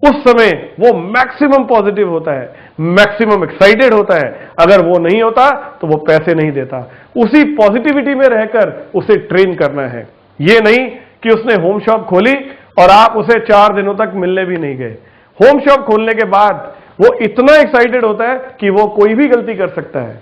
S1: उस समय वो मैक्सिमम पॉजिटिव होता है, मैक्सिमम एक्साइटेड होता है। अगर वो नहीं होता तो वो पैसे नहीं देता। उसी पॉजिटिविटी में रहकर उसे ट्रेन करना है। ये नहीं कि उसने होम शॉप खोली और आप उसे 4 दिनों तक मिलने भी नहीं गए। होम शॉप खोलने के बाद वो इतना एक्साइटेड होता है कि वो कोई भी गलती कर सकता है।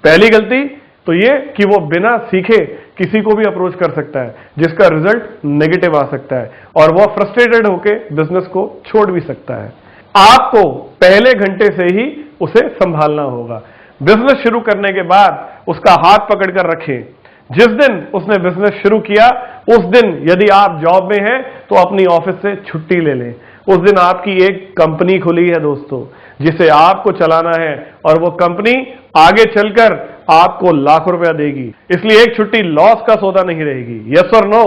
S1: पहली गलती तो ये कि वो बिना सीखे किसी को भी अप्रोच कर सकता है, जिसका रिजल्ट नेगेटिव आ सकता है और वो फ्रस्ट्रेटेड होकर बिजनेस को छोड़ भी सकता है। आपको पहले घंटे से ही उसे संभालना होगा। बिजनेस शुरू करने के बाद उसका हाथ पकड़कर रखें। जिस दिन उसने बिजनेस शुरू किया, उस दिन यदि आप जॉब में हैं तो अपनी ऑफिस से छुट्टी ले लें। उस दिन आपकी एक कंपनी खुली है दोस्तों, जिसे आपको चलाना है, और वो कंपनी आगे चलकर आपको लाखों रुपया देगी। इसलिए एक छुट्टी लॉस का सौदा नहीं रहेगी। यस और नो?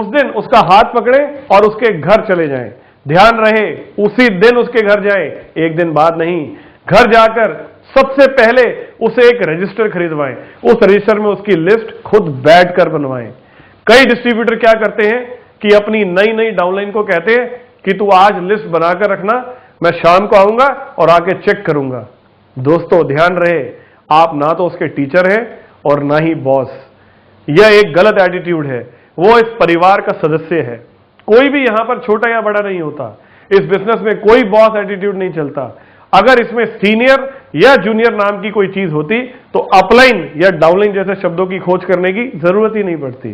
S1: उस दिन उसका हाथ पकड़े और उसके घर चले जाएं। ध्यान रहे, उसी दिन उसके घर जाएं, एक दिन बाद नहीं। घर जाकर सबसे पहले उसे एक रजिस्टर खरीदवाएं। उस रजिस्टर में उसकी लिस्ट खुद बैठकर बनवाएं। कई डिस्ट्रीब्यूटर क्या करते हैं कि अपनी नई नई डाउनलाइन को कहते हैं कि तू आज लिस्ट बनाकर रखना, मैं शाम को आऊंगा और आके चेक करूंगा। दोस्तों ध्यान रहे, आप ना तो उसके टीचर हैं और ना ही बॉस। यह एक गलत एटीट्यूड है। वो इस परिवार का सदस्य है। कोई भी यहां पर छोटा या बड़ा नहीं होता। इस बिजनेस में कोई बॉस एटीट्यूड नहीं चलता। अगर इसमें सीनियर या जूनियर नाम की कोई चीज होती तो अपलाइन या डाउनलाइन जैसे शब्दों की खोज करने की जरूरत ही नहीं पड़ती।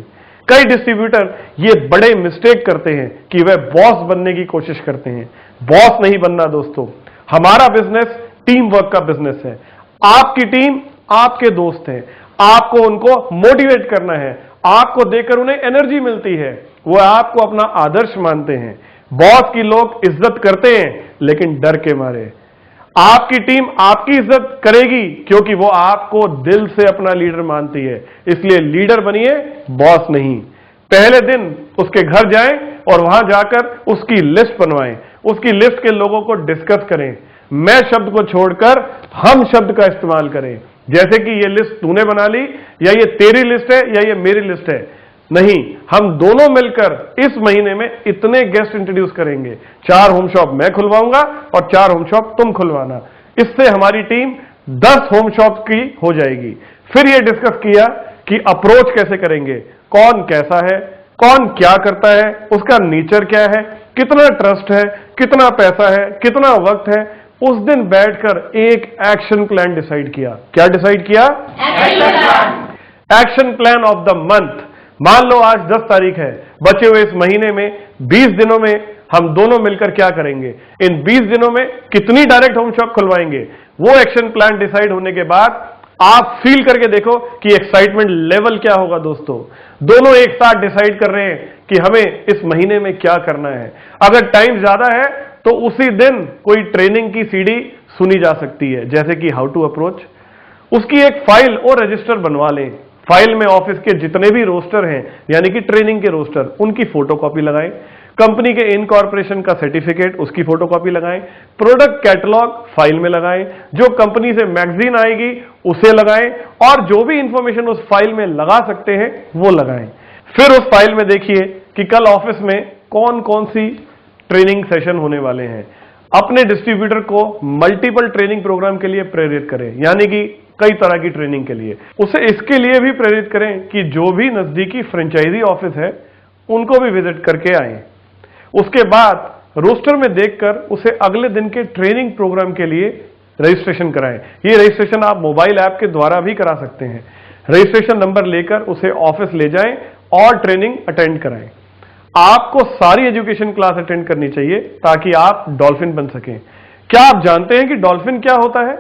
S1: कई डिस्ट्रीब्यूटर ये बड़े मिस्टेक करते हैं कि वे बॉस बनने की कोशिश करते हैं। बॉस नहीं बनना दोस्तों। हमारा बिजनेस टीम वर्क का बिजनेस है। आपकी टीम आपके दोस्त हैं। आपको उनको मोटिवेट करना है। आपको देकर उन्हें एनर्जी मिलती है। वो आपको अपना आदर्श मानते हैं। बॉस की लोग इज्जत करते हैं, लेकिन डर के मारे। आपकी टीम आपकी इज्जत करेगी क्योंकि वो आपको दिल से अपना लीडर मानती है। इसलिए लीडर बनिए, बॉस नहीं। पहले दिन उसके घर जाएं और वहां जाकर उसकी लिस्ट बनवाएं। उसकी लिस्ट के लोगों को डिस्कस करें। मैं शब्द को छोड़कर हम शब्द का इस्तेमाल करें। जैसे कि ये लिस्ट तूने बना ली, या ये तेरी लिस्ट है, या ये मेरी लिस्ट है। नहीं, हम दोनों मिलकर इस महीने में इतने गेस्ट इंट्रोड्यूस करेंगे। 4 होम शॉप मैं खुलवाऊंगा और 4 होम शॉप तुम खुलवाना। इससे हमारी टीम 10 होम शॉप की हो जाएगी। फिर ये डिस्कस किया कि अप्रोच कैसे करेंगे, कौन कैसा है, कौन क्या करता है, उसका नेचर क्या है, कितना ट्रस्ट है, कितना पैसा है, कितना वक्त है। उस दिन बैठकर एक एक्शन प्लान डिसाइड किया। क्या डिसाइड किया? Action plan of the month. मान लो आज 10 तारीख है, बचे हुए इस महीने में 20 दिनों में हम दोनों मिलकर क्या करेंगे, इन 20 दिनों में कितनी डायरेक्ट होम शॉप खुलवाएंगे। वो एक्शन प्लान डिसाइड होने के बाद आप फील करके देखो कि एक्साइटमेंट लेवल क्या होगा। दोस्तों दोनों एक साथ डिसाइड कर रहे हैं कि हमें इस महीने में क्या करना है। अगर टाइम ज्यादा है तो उसी दिन कोई ट्रेनिंग की सीडी सुनी जा सकती है, जैसे कि हाउ टू अप्रोच। उसकी एक फाइल और रजिस्टर बनवा लें। फाइल में ऑफिस के जितने भी रोस्टर हैं, यानी कि ट्रेनिंग के रोस्टर, उनकी फोटोकॉपी लगाएं। कंपनी के इनकॉर्पोरेशन का सर्टिफिकेट, उसकी फोटोकॉपी लगाएं। प्रोडक्ट कैटलॉग फाइल में लगाएं। जो कंपनी से मैगजीन आएगी उसे लगाएं, और जो भी इंफॉर्मेशन उस फाइल में लगा सकते हैं वो लगाएं। फिर उस फाइल में देखिए कि कल ऑफिस में कौन कौन सी ट्रेनिंग सेशन होने वाले हैं। अपने डिस्ट्रीब्यूटर को मल्टीपल ट्रेनिंग प्रोग्राम के लिए प्रेरित करें, यानी कि कई तरह की ट्रेनिंग के लिए। उसे इसके लिए भी प्रेरित करें कि जो भी नजदीकी फ्रेंचाइजी ऑफिस है उनको भी विजिट करके आए। उसके बाद रोस्टर में देखकर उसे अगले दिन के ट्रेनिंग प्रोग्राम के लिए रजिस्ट्रेशन कराएं। ये रजिस्ट्रेशन आप मोबाइल ऐप के द्वारा भी करा सकते हैं। रजिस्ट्रेशन नंबर लेकर उसे ऑफिस ले जाएं और ट्रेनिंग अटेंड कराएं। आपको सारी एजुकेशन क्लास अटेंड करनी चाहिए ताकि आप डॉल्फिन बन सकें। क्या आप जानते हैं कि डॉल्फिन क्या होता है?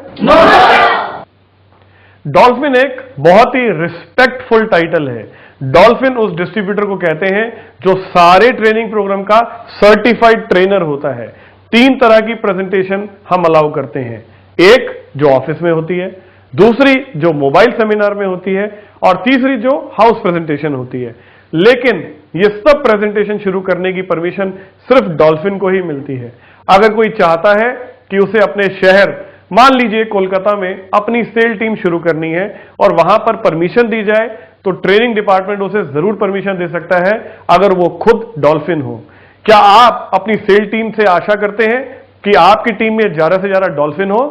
S1: डॉल्फिन एक बहुत ही रिस्पेक्टफुल टाइटल है। डॉल्फिन उस डिस्ट्रीब्यूटर को कहते हैं जो सारे ट्रेनिंग प्रोग्राम का सर्टिफाइड ट्रेनर होता है। 3 तरह की प्रेजेंटेशन हम अलाउ करते हैं, एक जो ऑफिस में होती है, दूसरी जो मोबाइल सेमिनार में होती है, और तीसरी जो हाउस प्रेजेंटेशन होती है। लेकिन ये सब प्रेजेंटेशन शुरू करने की परमिशन सिर्फ डॉल्फिन को ही मिलती है। अगर कोई चाहता है कि उसे अपने शहर, मान लीजिए कोलकाता में, अपनी सेल टीम शुरू करनी है और वहां पर परमिशन दी जाए, तो ट्रेनिंग डिपार्टमेंट उसे जरूर परमिशन दे सकता है अगर वो खुद डॉल्फिन हो। क्या आप अपनी सेल टीम से आशा करते हैं कि आपकी टीम में ज्यादा से ज्यादा डॉल्फिन हो?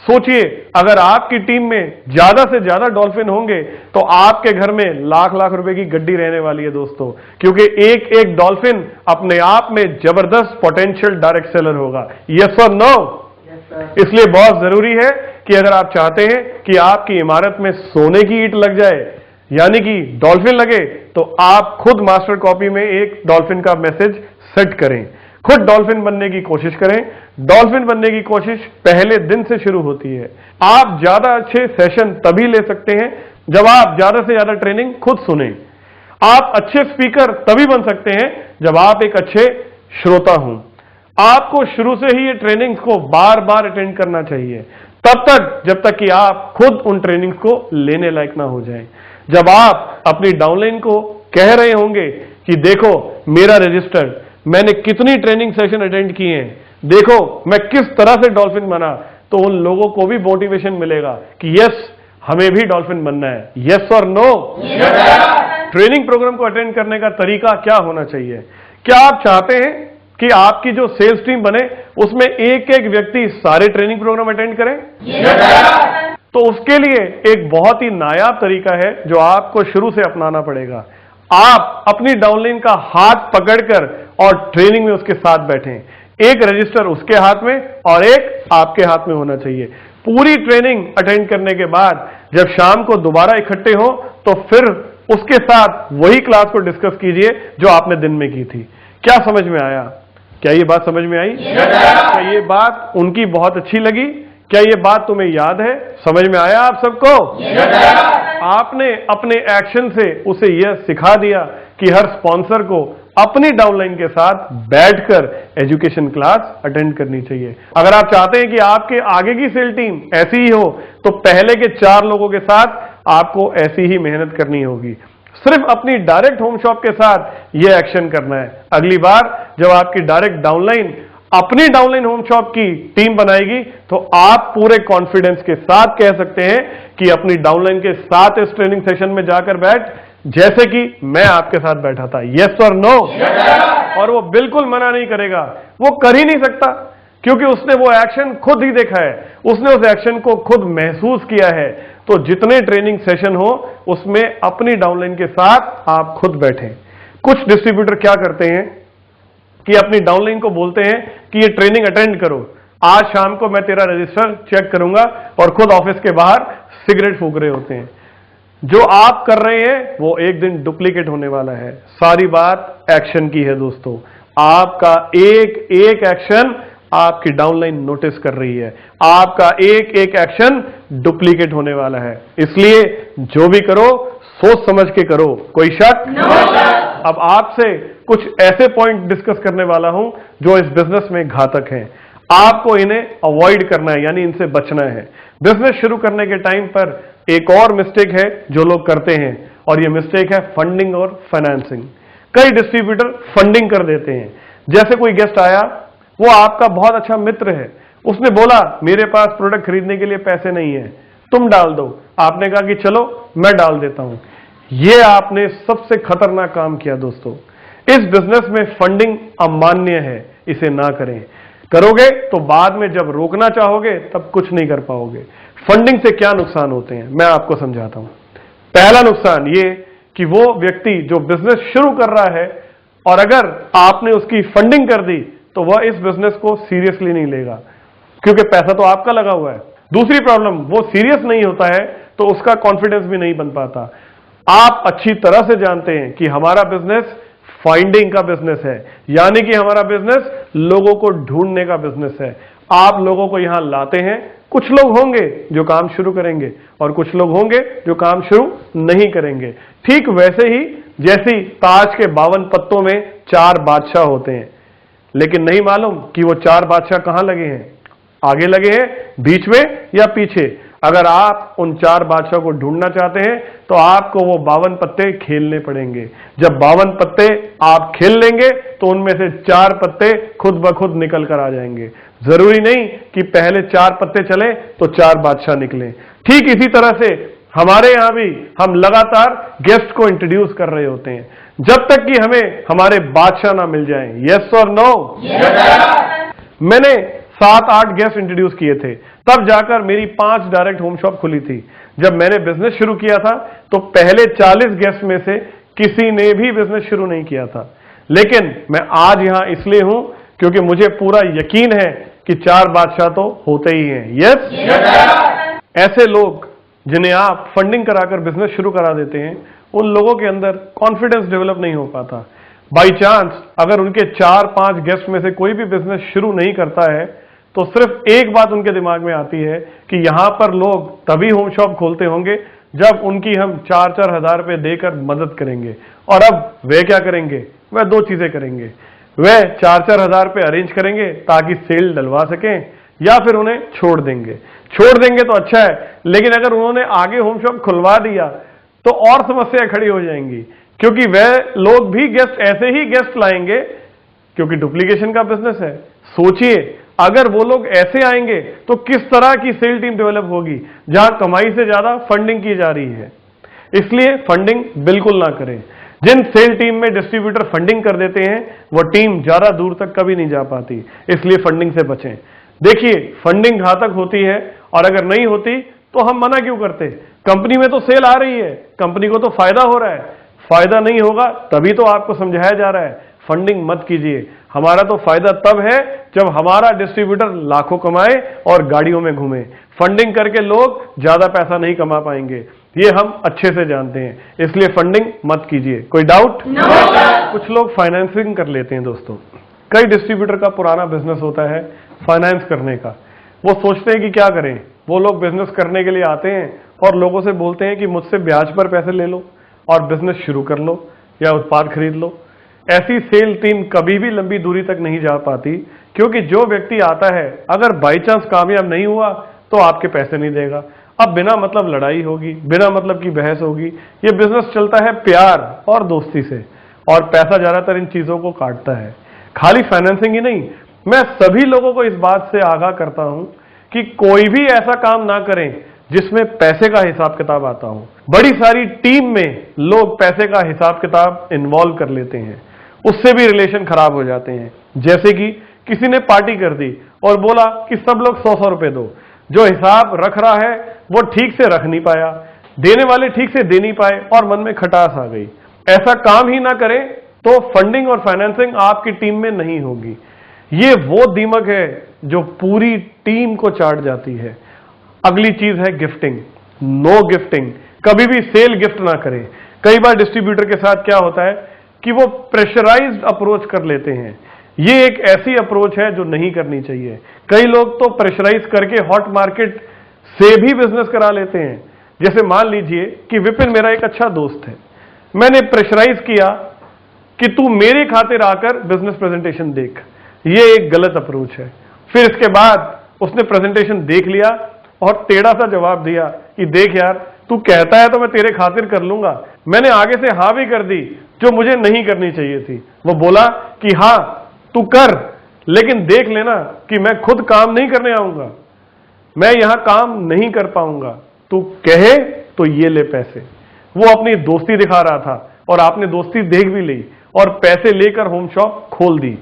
S1: सोचिए, अगर आपकी टीम में ज्यादा से ज्यादा डॉल्फिन होंगे तो आपके घर में लाख लाख रुपए की गड्डी रहने वाली है दोस्तों, क्योंकि एक एक डॉल्फिन अपने आप में जबरदस्त पोटेंशियल डायरेक्ट सेलर होगा। यस और नो? इसलिए बहुत जरूरी है कि अगर आप चाहते हैं कि आपकी इमारत में सोने की ईंट लग जाए, यानी कि डॉल्फिन लगे, तो आप खुद मास्टर कॉपी में एक डॉल्फिन का मैसेज सेट करें। खुद डॉल्फिन बनने की कोशिश करें। डॉल्फिन बनने की कोशिश पहले दिन से शुरू होती है। आप ज्यादा अच्छे सेशन तभी ले सकते हैं जब आप ज्यादा से ज्यादा ट्रेनिंग खुद सुने। आप अच्छे स्पीकर तभी बन सकते हैं जब आप एक अच्छे श्रोता हों। आपको शुरू से ही ये ट्रेनिंग्स को बार बार अटेंड करना चाहिए, तब तक जब तक कि आप खुद उन ट्रेनिंग्स को लेने लायक ना हो जाएं। जब आप अपनी डाउनलाइन को कह रहे होंगे कि देखो मेरा रजिस्टर, मैंने कितनी ट्रेनिंग सेशन अटेंड किए हैं, देखो मैं किस तरह से डॉल्फिन बना, तो उन लोगों को भी मोटिवेशन मिलेगा कि यस, हमें भी डॉल्फिन बनना है। यस और नो? ट्रेनिंग प्रोग्राम को अटेंड करने का तरीका क्या होना चाहिए? क्या आप चाहते हैं कि आपकी जो सेल्स टीम बने उसमें एक एक व्यक्ति सारे ट्रेनिंग प्रोग्राम अटेंड करे? तो उसके लिए एक बहुत ही नायाब तरीका है जो आपको शुरू से अपनाना पड़ेगा। आप अपनी डाउनलाइन का हाथ पकड़कर और ट्रेनिंग में उसके साथ बैठें। एक रजिस्टर उसके हाथ में और एक आपके हाथ में होना चाहिए। पूरी ट्रेनिंग अटेंड करने के बाद जब शाम को दोबारा इकट्ठे हो तो फिर उसके साथ वही क्लास को डिस्कस कीजिए जो आपने दिन में की थी। क्या समझ में आया? क्या ये बात समझ में आई? क्या ये बात उनकी बहुत अच्छी लगी? क्या ये बात तुम्हें याद है? समझ में आया आप सबको? आपने अपने एक्शन से उसे यह सिखा दिया कि हर स्पॉन्सर को अपनी डाउनलाइन के साथ बैठकर एजुकेशन क्लास अटेंड करनी चाहिए। अगर आप चाहते हैं कि आपके आगे की सेल टीम ऐसी ही हो तो पहले के 4 लोगों के साथ आपको ऐसी ही मेहनत करनी होगी। सिर्फ अपनी डायरेक्ट होम शॉप के साथ यह एक्शन करना है। अगली बार जब आपकी डायरेक्ट डाउनलाइन अपनी डाउनलाइन होम शॉप की टीम बनाएगी तो आप पूरे कॉन्फिडेंस के साथ कह सकते हैं कि अपनी डाउनलाइन के साथ इस ट्रेनिंग सेशन में जाकर बैठ जैसे कि मैं आपके साथ बैठा था। यस और नो? और वो बिल्कुल मना नहीं करेगा, वो कर ही नहीं सकता, क्योंकि उसने वो एक्शन खुद ही देखा है, उसने उस एक्शन को खुद महसूस किया है। तो जितने ट्रेनिंग सेशन हो उसमें अपनी डाउनलाइन के साथ आप खुद बैठें। कुछ डिस्ट्रीब्यूटर क्या करते हैं कि अपनी डाउनलाइन को बोलते हैं कि ये ट्रेनिंग अटेंड करो, आज शाम को मैं तेरा रजिस्टर चेक करूंगा, और खुद ऑफिस के बाहर सिगरेट फूंक रहे होते हैं। जो आप कर रहे हैं वो एक दिन डुप्लीकेट होने वाला है। सारी बात एक्शन की है दोस्तों। आपका एक एक एक्शन आपकी डाउनलाइन नोटिस कर रही है, आपका एक एक एक्शन डुप्लीकेट होने वाला है। इसलिए जो भी करो सोच समझ के करो। कोई शक? अब आपसे कुछ ऐसे पॉइंट डिस्कस करने वाला हूं जो इस बिजनेस में घातक हैं। आपको इन्हें अवॉइड करना है, यानी इनसे बचना है। बिजनेस शुरू करने के टाइम पर एक और मिस्टेक है जो लोग करते हैं, और यह मिस्टेक है फंडिंग और फाइनेंसिंग। कई डिस्ट्रीब्यूटर फंडिंग कर देते हैं। जैसे कोई गेस्ट आया, वो आपका बहुत अच्छा मित्र है, उसने बोला मेरे पास प्रोडक्ट खरीदने के लिए पैसे नहीं है, तुम डाल दो। आपने कहा कि चलो मैं डाल देता हूं। यह आपने सबसे खतरनाक काम किया दोस्तों। इस बिजनेस में फंडिंग अमान्य है, इसे ना करें। करोगे तो बाद में जब रोकना चाहोगे तब कुछ नहीं कर पाओगे। फंडिंग से क्या नुकसान होते हैं मैं आपको समझाता हूं। पहला नुकसान ये कि वो व्यक्ति जो बिजनेस शुरू कर रहा है और अगर आपने उसकी फंडिंग कर दी तो वह इस बिजनेस को सीरियसली नहीं लेगा, क्योंकि पैसा तो आपका लगा हुआ है। दूसरी प्रॉब्लम, वो सीरियस नहीं होता है तो उसका कॉन्फिडेंस भी नहीं बन पाता। आप अच्छी तरह से जानते हैं कि हमारा बिजनेस फाइंडिंग का बिजनेस है, यानी कि हमारा बिजनेस लोगों को ढूंढने का बिजनेस है। आप लोगों को यहां लाते हैं, कुछ लोग होंगे जो काम शुरू करेंगे और कुछ लोग होंगे जो काम शुरू नहीं करेंगे। ठीक वैसे ही जैसी ताज के 52 पत्तों में 4 बादशाह होते हैं, लेकिन नहीं मालूम कि वो 4 बादशाह कहां लगे हैं, आगे लगे हैं, बीच में या पीछे। अगर आप उन 4 बादशाह को ढूंढना चाहते हैं तो आपको वो 52 पत्ते खेलने पड़ेंगे। जब 52 पत्ते आप खेल लेंगे तो उनमें से 4 पत्ते खुद ब खुद निकल कर आ जाएंगे। जरूरी नहीं कि पहले 4 पत्ते चले तो 4 बादशाह निकले। ठीक इसी तरह से हमारे यहां भी हम लगातार गेस्ट को इंट्रोड्यूस कर रहे होते हैं जब तक कि हमें हमारे बादशाह ना मिल जाएं। यस और नो? मैंने 7-8 गेस्ट इंट्रोड्यूस किए थे, तब जाकर मेरी 5 डायरेक्ट होम शॉप खुली थी। जब मैंने बिजनेस शुरू किया था तो पहले 40 गेस्ट में से किसी ने भी बिजनेस शुरू नहीं किया था, लेकिन मैं आज यहां इसलिए हूं क्योंकि मुझे पूरा यकीन है कि 4 बादशाह तो होते ही हैं। यस? ऐसे लोग जिन्हें आप फंडिंग कराकर बिजनेस शुरू करा देते हैं, उन लोगों के अंदर कॉन्फिडेंस डेवलप नहीं हो पाता। बाई चांस अगर उनके 4-5 गेस्ट में से कोई भी बिजनेस शुरू नहीं करता है तो सिर्फ एक बात उनके दिमाग में आती है कि यहां पर लोग तभी होम शॉप खोलते होंगे जब उनकी हम 4-4 हजार रुपए देकर मदद करेंगे। और अब वे क्या करेंगे? वह 2 चीजें करेंगे। वह 4-4 हजार रुपए अरेंज करेंगे ताकि सेल डलवा सकें, या फिर उन्हें छोड़ देंगे। छोड़ देंगे तो अच्छा है, लेकिन अगर उन्होंने आगे होम शॉप खुलवा दिया तो और समस्या खड़ी हो जाएंगी, क्योंकि वह लोग भी गेस्ट ऐसे ही गेस्ट लाएंगे, क्योंकि डुप्लीकेशन का बिजनेस है। सोचिए अगर वो लोग ऐसे आएंगे तो किस तरह की सेल टीम डेवलप होगी जहां कमाई से ज्यादा फंडिंग की जा रही है। इसलिए फंडिंग बिल्कुल ना करें। जिन सेल टीम में डिस्ट्रीब्यूटर फंडिंग कर देते हैं वो टीम ज्यादा दूर तक कभी नहीं जा पाती, इसलिए फंडिंग से बचें। देखिए फंडिंग घातक होती है और अगर नहीं होती तो हम मना क्यों करते? कंपनी में तो सेल आ रही है, कंपनी को तो फायदा हो रहा है। फायदा नहीं होगा तभी तो आपको समझाया जा रहा है फंडिंग मत कीजिए। हमारा तो फायदा तब है जब हमारा डिस्ट्रीब्यूटर लाखों कमाए और गाड़ियों में घूमे। फंडिंग करके लोग ज्यादा पैसा नहीं कमा पाएंगे, ये हम अच्छे से जानते हैं, इसलिए फंडिंग मत कीजिए। कोई डाउट? कुछ लोग फाइनेंसिंग कर लेते हैं दोस्तों। कई डिस्ट्रीब्यूटर का पुराना बिजनेस होता है फाइनेंस करने का। वो सोचते हैं कि क्या करें, वो लोग बिजनेस करने के लिए आते हैं और लोगों से बोलते हैं कि मुझसे ब्याज पर पैसे ले लो और बिजनेस शुरू कर लो या उत्पाद खरीद लो। ऐसी सेल टीम कभी भी लंबी दूरी तक नहीं जा पाती, क्योंकि जो व्यक्ति आता है अगर बाई चांस कामयाब नहीं हुआ तो आपके पैसे नहीं देगा। अब बिना मतलब लड़ाई होगी, बिना मतलब की बहस होगी। ये बिजनेस चलता है प्यार और दोस्ती से, और पैसा ज्यादातर इन चीजों को काटता है। खाली फाइनेंसिंग ही नहीं, मैं सभी लोगों को इस बात से आगाह करता हूं कि कोई भी ऐसा काम ना करें जिसमें पैसे का हिसाब किताब आता हो। बड़ी सारी टीम में लोग पैसे का हिसाब किताब इन्वॉल्व कर लेते हैं, उससे भी रिलेशन खराब हो जाते हैं। जैसे कि किसी ने पार्टी कर दी और बोला कि सब लोग 100-100 रुपए दो। जो हिसाब रख रहा है वो ठीक से रख नहीं पाया, देने वाले ठीक से दे नहीं पाए और मन में खटास आ गई। ऐसा काम ही ना करें तो फंडिंग और फाइनेंसिंग आपकी टीम में नहीं होगी। ये वो दीमक है जो पूरी टीम को चाट जाती है। अगली चीज है गिफ्टिंग। नो गिफ्टिंग, कभी भी सेल गिफ्ट ना करें। कई बार डिस्ट्रीब्यूटर के साथ क्या होता है कि वो प्रेशराइज्ड अप्रोच कर लेते हैं। ये एक ऐसी अप्रोच है जो नहीं करनी चाहिए। कई लोग तो प्रेशराइज करके हॉट मार्केट से भी बिजनेस करा लेते हैं। जैसे मान लीजिए कि विपिन मेरा एक अच्छा दोस्त है, मैंने प्रेशराइज किया कि तू मेरे खातिर आकर बिजनेस प्रेजेंटेशन देख। ये एक गलत अप्रोच है। फिर इसके बाद उसने प्रेजेंटेशन देख लिया और टेढ़ा सा जवाब दिया कि देख यार, तू कहता है तो मैं तेरे खातिर कर लूंगा। मैंने आगे से हाँ भी कर दी जो मुझे नहीं करनी चाहिए थी। वो बोला कि हाँ तू कर, लेकिन देख लेना कि मैं खुद काम नहीं करने आऊंगा, मैं यहां काम नहीं कर पाऊंगा, तू कहे तो ये ले पैसे। वो अपनी दोस्ती दिखा रहा था और आपने दोस्ती देख भी ली और पैसे लेकर होम शॉप खोल दी।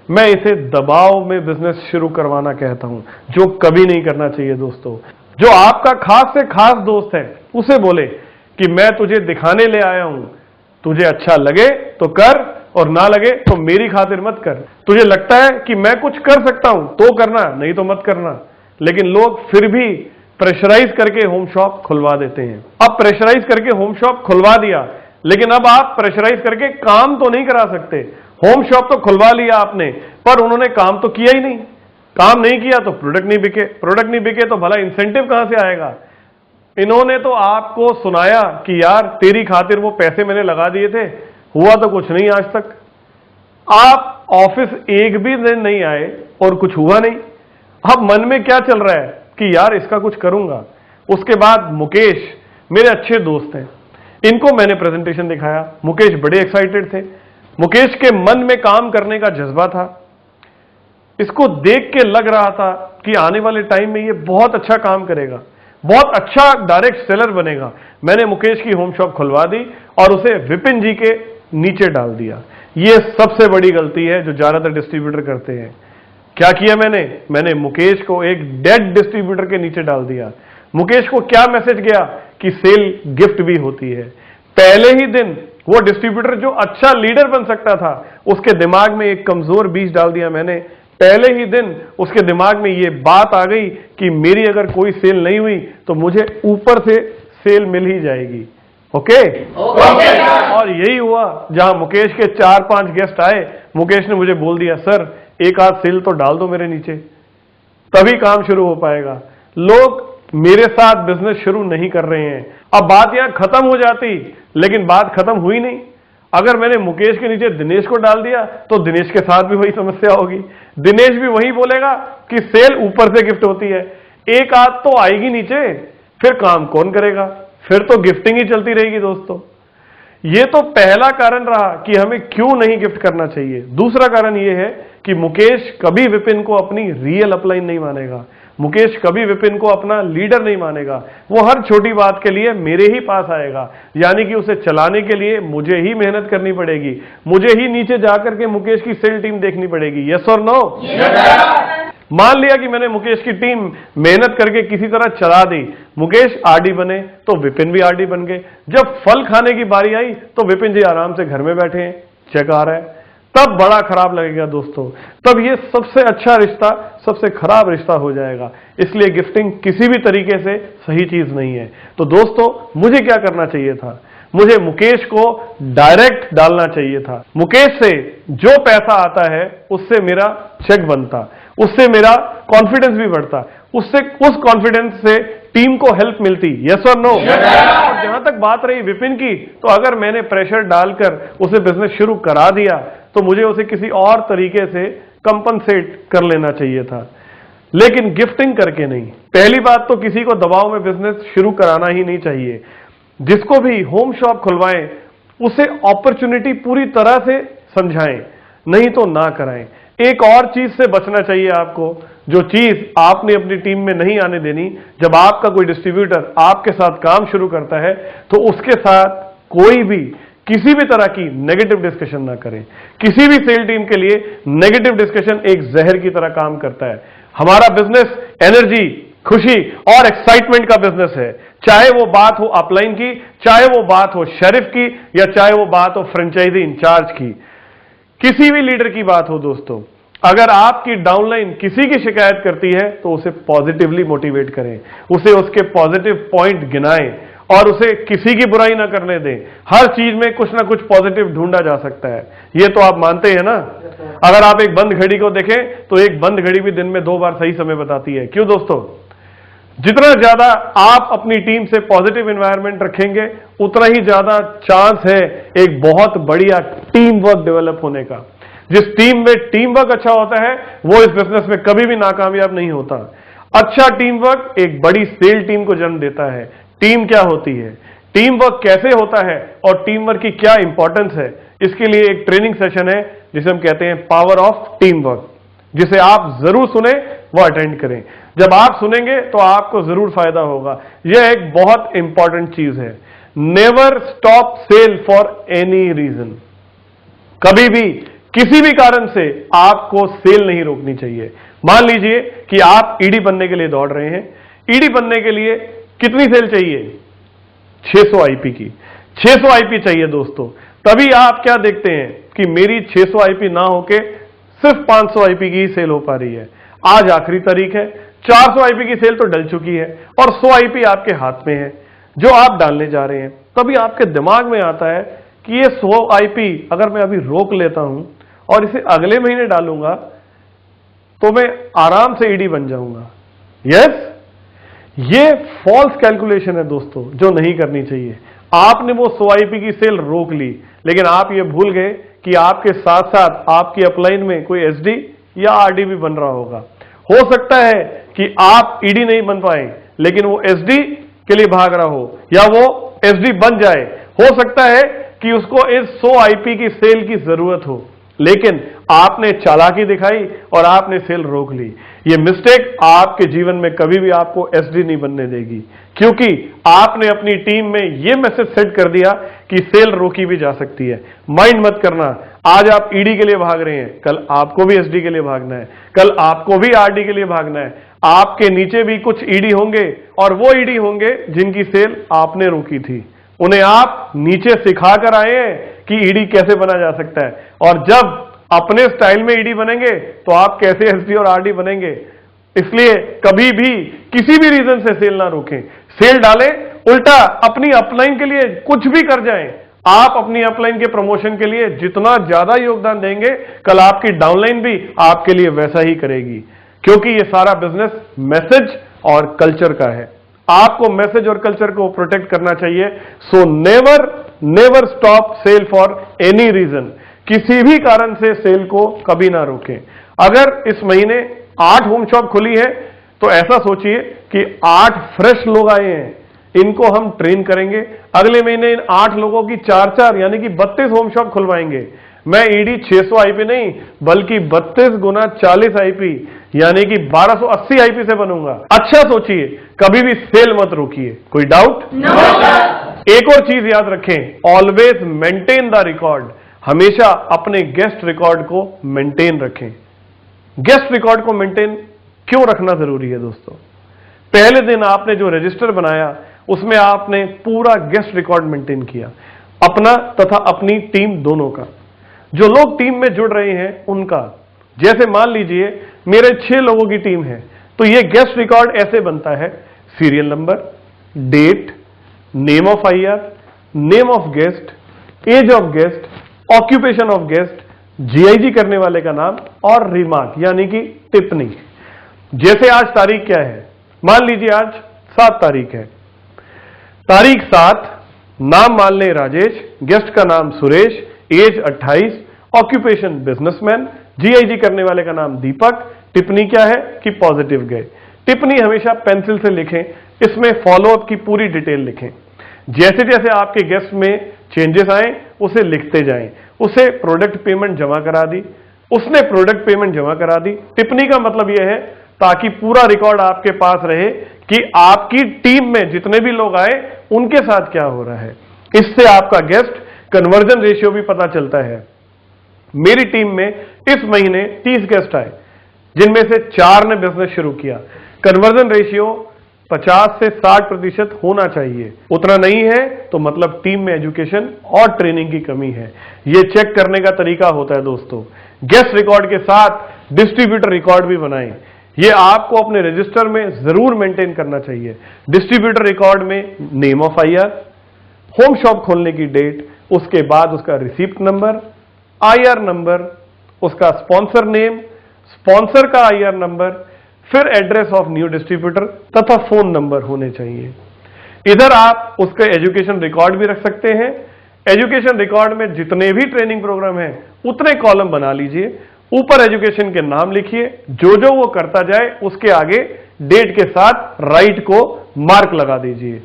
S1: मैं इसे दबाव में बिजनेस शुरू करवाना कहता हूं, जो कभी नहीं करना चाहिए दोस्तों। जो आपका खास से खास दोस्त है उसे बोले कि मैं तुझे दिखाने ले आया हूं, तुझे अच्छा लगे तो कर और ना लगे तो मेरी खातिर मत कर। तुझे लगता है कि मैं कुछ कर सकता हूं तो करना, नहीं तो मत करना। लेकिन लोग फिर भी प्रेशराइज करके होम शॉप खुलवा देते हैं। अब प्रेशराइज करके होम शॉप खुलवा दिया, लेकिन अब आप प्रेशराइज करके काम तो नहीं करा सकते। होम शॉप तो खुलवा लिया आपने, पर उन्होंने काम तो किया ही नहीं। काम नहीं किया तो प्रोडक्ट नहीं बिके, प्रोडक्ट नहीं बिके तो भला इंसेंटिव कहां से आएगा। इन्होंने तो आपको सुनाया कि यार तेरी खातिर वो पैसे मैंने लगा दिए थे, हुआ तो कुछ नहीं आज तक। आप ऑफिस एक भी दिन नहीं आए और कुछ हुआ नहीं। अब मन में क्या चल रहा है कि यार इसका कुछ करूंगा। उसके बाद मुकेश मेरे अच्छे दोस्त हैं, इनको मैंने प्रेजेंटेशन दिखाया। मुकेश बड़े एक्साइटेड थे, मुकेश के मन में काम करने का जज्बा था। इसको देख के लग रहा था कि आने वाले टाइम में ये बहुत अच्छा काम करेगा, बहुत अच्छा डायरेक्ट सेलर बनेगा। मैंने मुकेश की होम शॉप खुलवा दी और उसे विपिन जी के नीचे डाल दिया। ये सबसे बड़ी गलती है जो ज्यादातर डिस्ट्रीब्यूटर करते हैं। क्या किया मैंने मुकेश को एक डेड डिस्ट्रीब्यूटर के नीचे डाल दिया। मुकेश को क्या मैसेज गया कि सेल गिफ्ट भी होती है। पहले ही दिन वो डिस्ट्रीब्यूटर जो अच्छा लीडर बन सकता था, उसके दिमाग में एक कमजोर बीज डाल दिया मैंने। पहले ही दिन उसके दिमाग में ये बात आ गई कि मेरी अगर कोई सेल नहीं हुई तो मुझे ऊपर से सेल मिल ही जाएगी। ओके? और यही हुआ। जहां मुकेश के 4-5 गेस्ट आए, मुकेश ने मुझे बोल दिया, सर एक आध सेल तो डाल दो मेरे नीचे, तभी काम शुरू हो पाएगा। लोग मेरे साथ बिजनेस शुरू नहीं कर रहे हैं। अब बात यहां खत्म हो जाती, लेकिन बात खत्म हुई नहीं। अगर मैंने मुकेश के नीचे दिनेश को डाल दिया तो दिनेश के साथ भी वही समस्या होगी। दिनेश भी वही बोलेगा कि सेल ऊपर से गिफ्ट होती है। एक आध तो आएगी नीचे, फिर काम कौन करेगा? फिर तो गिफ्टिंग ही चलती रहेगी दोस्तों। ये तो पहला कारण रहा कि हमें क्यों नहीं गिफ्ट करना चाहिए। दूसरा कारण यह है कि मुकेश कभी विपिन को अपनी रियल अपलाइन नहीं मानेगा। मुकेश कभी विपिन को अपना लीडर नहीं मानेगा। वो हर छोटी बात के लिए मेरे ही पास आएगा, यानी कि उसे चलाने के लिए मुझे ही मेहनत करनी पड़ेगी, मुझे ही नीचे जाकर के मुकेश की सेल टीम देखनी पड़ेगी। यस और नो? मान लिया कि मैंने मुकेश की टीम मेहनत करके किसी तरह चला दी, मुकेश आरडी बने तो विपिन भी आरडी बन गए। जब फल खाने की बारी आई तो विपिन जी आराम से घर में बैठे हैं, चेक आ रहा है। तब बड़ा खराब लगेगा दोस्तों। तब ये सबसे अच्छा रिश्ता सबसे खराब रिश्ता हो जाएगा। इसलिए गिफ्टिंग किसी भी तरीके से सही चीज नहीं है। तो दोस्तों मुझे क्या करना चाहिए था? मुझे मुकेश को डायरेक्ट डालना चाहिए था। मुकेश से जो पैसा आता है उससे मेरा चेक बनता, उससे मेरा कॉन्फिडेंस भी बढ़ता, उससे उस कॉन्फिडेंस से टीम को हेल्प मिलती। यस और नो? और जहां तक बात रही विपिन की, तो अगर मैंने प्रेशर डालकर उसे बिजनेस शुरू करा दिया तो मुझे उसे किसी और तरीके से कंपनसेट कर लेना चाहिए था, लेकिन गिफ्टिंग करके नहीं। पहली बात तो किसी को दबाव में बिजनेस शुरू कराना ही नहीं चाहिए। जिसको भी होम शॉप खुलवाएं उसे अपॉर्चुनिटी पूरी तरह से समझाएं, नहीं तो ना कराएं। एक और चीज से बचना चाहिए आपको, जो चीज आपने अपनी टीम में नहीं आने देनी। जब आपका कोई डिस्ट्रीब्यूटर आपके साथ काम शुरू करता है तो उसके साथ कोई भी किसी भी तरह की नेगेटिव डिस्कशन ना करें। किसी भी सेल टीम के लिए नेगेटिव डिस्कशन एक जहर की तरह काम करता है। हमारा बिजनेस एनर्जी, खुशी और एक्साइटमेंट का बिजनेस है। चाहे वो बात हो अपलाइन की, चाहे वो बात हो शेरिफ की, या चाहे वो बात हो फ्रेंचाइजी इंचार्ज की, किसी भी लीडर की बात हो दोस्तों। अगर आपकी डाउनलाइन किसी की शिकायत करती है तो उसे पॉजिटिवली मोटिवेट करें, उसे उसके पॉजिटिव पॉइंट गिनाएं और उसे किसी की बुराई ना करने दें। हर चीज में कुछ ना कुछ पॉजिटिव ढूंढा जा सकता है। ये तो आप मानते हैं ना? अगर आप एक बंद घड़ी को देखें तो एक बंद घड़ी भी दिन में 2 बार सही समय बताती है। क्यों दोस्तों? जितना ज्यादा आप अपनी टीम से पॉजिटिव एनवायरनमेंट रखेंगे, उतना ही ज्यादा चांस है एक बहुत बढ़िया टीम वर्क डेवलप होने का। जिस टीम में टीम वर्क अच्छा होता है वो इस बिजनेस में कभी भी नाकामयाब नहीं होता। अच्छा टीम वर्क एक बड़ी सेल टीम को जन्म देता है। टीम क्या होती है, टीम वर्क कैसे होता है और टीम वर्क की क्या इंपॉर्टेंस है, इसके लिए एक ट्रेनिंग सेशन है जिसे हम कहते हैं पावर ऑफ टीम वर्क, जिसे आप जरूर सुने, वो अटेंड करें। जब आप सुनेंगे तो आपको जरूर फायदा होगा। यह एक बहुत इंपॉर्टेंट चीज है। Never stop sale for any reason. कभी भी किसी भी कारण से आपको सेल नहीं रोकनी चाहिए। मान लीजिए कि आप ईडी बनने के लिए दौड़ रहे हैं। ईडी बनने के लिए कितनी सेल चाहिए? 600 आईपी की। 600 आईपी चाहिए दोस्तों। तभी आप क्या देखते हैं कि मेरी 600 आईपी ना होके सिर्फ 500 आईपी की ही सेल हो पा रही है। आज आखिरी तारीख है, 400 आईपी की सेल तो डल चुकी है और 100 आईपी आपके हाथ में है जो आप डालने जा रहे हैं। तभी आपके दिमाग में आता है कि ये 100 आईपी अगर मैं अभी रोक लेता हूं और इसे अगले महीने डालूंगा तो मैं आराम से ईडी बन जाऊंगा। यस, ये फॉल्स कैलकुलेशन है दोस्तों, जो नहीं करनी चाहिए। आपने वो 100 आईपी की सेल रोक ली, लेकिन आप ये भूल गए कि आपके साथ साथ आपकी अपलाइन में कोई एसडी या आरडी भी बन रहा होगा। हो सकता है कि आप ईडी नहीं बन पाए, लेकिन वो एसडी के लिए भाग रहा हो या वो एसडी बन जाए। हो सकता है कि उसको इस 100 आईपी की सेल की जरूरत हो, लेकिन आपने चालाकी दिखाई और आपने सेल रोक ली। ये मिस्टेक आपके जीवन में कभी भी आपको एसडी नहीं बनने देगी, क्योंकि आपने अपनी टीम में यह मैसेज सेट कर दिया कि सेल रोकी भी जा सकती है। माइंड मत करना, आज आप ईडी के लिए भाग रहे हैं, कल आपको भी एसडी के लिए भागना है, कल आपको भी आरडी के लिए भागना है। आपके नीचे भी कुछ ईडी होंगे और वो ईडी होंगे जिनकी सेल आपने रोकी थी। उन्हें आप नीचे सिखा कर आए हैं कि ईडी कैसे बना जा सकता है, और जब अपने स्टाइल में ईडी बनेंगे तो आप कैसे एसडी और आरडी बनेंगे। इसलिए कभी भी किसी भी रीजन से सेल ना रोकें, सेल डालें, उल्टा अपनी अपलाइन के लिए कुछ भी कर जाएं। आप अपनी अपलाइन के प्रमोशन के लिए जितना ज्यादा योगदान देंगे, कल आपकी डाउनलाइन भी आपके लिए वैसा ही करेगी, क्योंकि ये सारा बिजनेस मैसेज और कल्चर का है। आपको मैसेज और कल्चर को प्रोटेक्ट करना चाहिए। So never stop sale for any reason. किसी भी कारण से सेल को कभी ना रोकें। अगर इस महीने 8 होम शॉप खुली है तो ऐसा सोचिए कि 8 फ्रेश लोग आए हैं, इनको हम ट्रेन करेंगे। अगले महीने इन 8 लोगों की 4 यानी कि 32 होम शॉप खुलवाएंगे। मैं ईडी 600 आईपी नहीं, बल्कि 32 गुना 40 आईपी यानी कि 1280 आईपी से बनूंगा। अच्छा सोचिए, कभी भी सेल मत रोकिए। कोई डाउट? एक और चीज याद रखें, ऑलवेज मेंटेन द रिकॉर्ड। हमेशा अपने गेस्ट रिकॉर्ड को मेंटेन रखें। गेस्ट रिकॉर्ड को मेंटेन क्यों रखना जरूरी है दोस्तों? पहले दिन आपने जो रजिस्टर बनाया उसमें आपने पूरा गेस्ट रिकॉर्ड मेंटेन किया, अपना तथा अपनी टीम दोनों का। जो लोग टीम में जुड़ रहे हैं उनका, जैसे मान लीजिए मेरे 6 लोगों की टीम है, तो ये गेस्ट रिकॉर्ड ऐसे बनता है: serial number, date, name of IR, name of guest, age of guest, occupation of guest, जीआईजी करने वाले का नाम और रिमार्क यानी कि टिप्पणी। जैसे आज तारीख क्या है? मान लीजिए आज 7 तारीख है। तारीख 7, नाम मान लें राजेश, गेस्ट का नाम सुरेश, एज 28, ऑक्यूपेशन बिजनेसमैन, जीआईजी करने वाले का नाम दीपक, टिप्पणी क्या है कि पॉजिटिव गए। टिप्पणी हमेशा पेंसिल से लिखें, इसमें फॉलोअप की पूरी डिटेल लिखें। जैसे जैसे आपके गेस्ट में चेंजेस आए उसे लिखते जाएं। उसे प्रोडक्ट पेमेंट जमा करा दी, उसने प्रोडक्ट पेमेंट जमा करा दी। टिप्पणी का मतलब यह है ताकि पूरा रिकॉर्ड आपके पास रहे कि आपकी टीम में जितने भी लोग आए उनके साथ क्या हो रहा है। इससे आपका गेस्ट कन्वर्जन रेशियो भी पता चलता है। मेरी टीम में इस महीने 30 गेस्ट आए, जिनमें से 4 ने बिजनेस शुरू किया। कन्वर्जन रेशियो 50 से 60% होना चाहिए। उतना नहीं है तो मतलब टीम में एजुकेशन और ट्रेनिंग की कमी है। यह चेक करने का तरीका होता है दोस्तों। गेस्ट रिकॉर्ड के साथ डिस्ट्रीब्यूटर रिकॉर्ड भी बनाएं। यह आपको अपने रजिस्टर में जरूर मेंटेन करना चाहिए। डिस्ट्रीब्यूटर रिकॉर्ड में name of IR, home shop खोलने की डेट, उसके बाद उसका रिसीप्ट नंबर, आईआर नंबर, उसका स्पॉन्सर नेम, स्पॉन्सर का आईआर नंबर, फिर एड्रेस ऑफ न्यू डिस्ट्रीब्यूटर तथा फोन नंबर होने चाहिए। इधर आप उसके एजुकेशन रिकॉर्ड भी रख सकते हैं। एजुकेशन रिकॉर्ड में जितने भी ट्रेनिंग प्रोग्राम हैं उतने कॉलम बना लीजिए। ऊपर एजुकेशन के नाम लिखिए, जो जो वो करता जाए उसके आगे डेट के साथ राइट को मार्क लगा दीजिए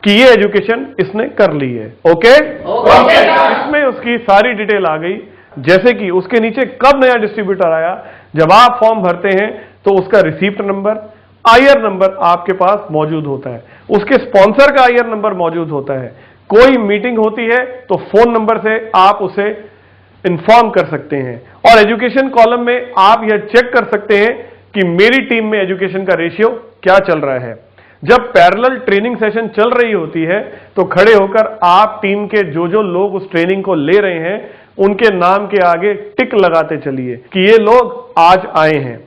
S1: कि ये एजुकेशन इसने कर ली है। ओके? इसमें उसकी सारी डिटेल आ गई, जैसे कि उसके नीचे कब नया डिस्ट्रीब्यूटर आया। जब आप फॉर्म भरते हैं तो उसका रिसीप्ट नंबर, आईआर नंबर आपके पास मौजूद होता है, उसके स्पॉन्सर का आईआर नंबर मौजूद होता है। कोई मीटिंग होती है तो फोन नंबर से आप उसे इन्फॉर्म कर सकते हैं। और एजुकेशन कॉलम में आप यह चेक कर सकते हैं कि मेरी टीम में एजुकेशन का रेशियो क्या चल रहा है। जब पैरेलल ट्रेनिंग सेशन चल रही होती है तो खड़े होकर आप टीम के जो लोग उस ट्रेनिंग को ले रहे हैं उनके नाम के आगे टिक लगाते चलिए कि ये लोग आज आए हैं।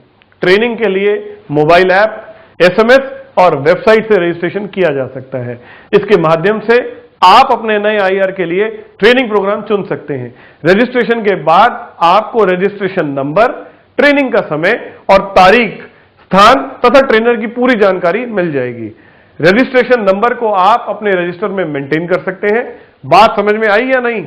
S1: ट्रेनिंग के लिए मोबाइल ऐप, SMS और वेबसाइट से रजिस्ट्रेशन किया जा सकता है। इसके माध्यम से आप अपने नए IR के लिए ट्रेनिंग प्रोग्राम चुन सकते हैं। रजिस्ट्रेशन के बाद आपको रजिस्ट्रेशन नंबर, ट्रेनिंग का समय और तारीख, स्थान तथा ट्रेनर की पूरी जानकारी मिल जाएगी। रजिस्ट्रेशन नंबर को आप अपने रजिस्टर में मेंटेन कर सकते हैं। बात समझ में आई या नहीं?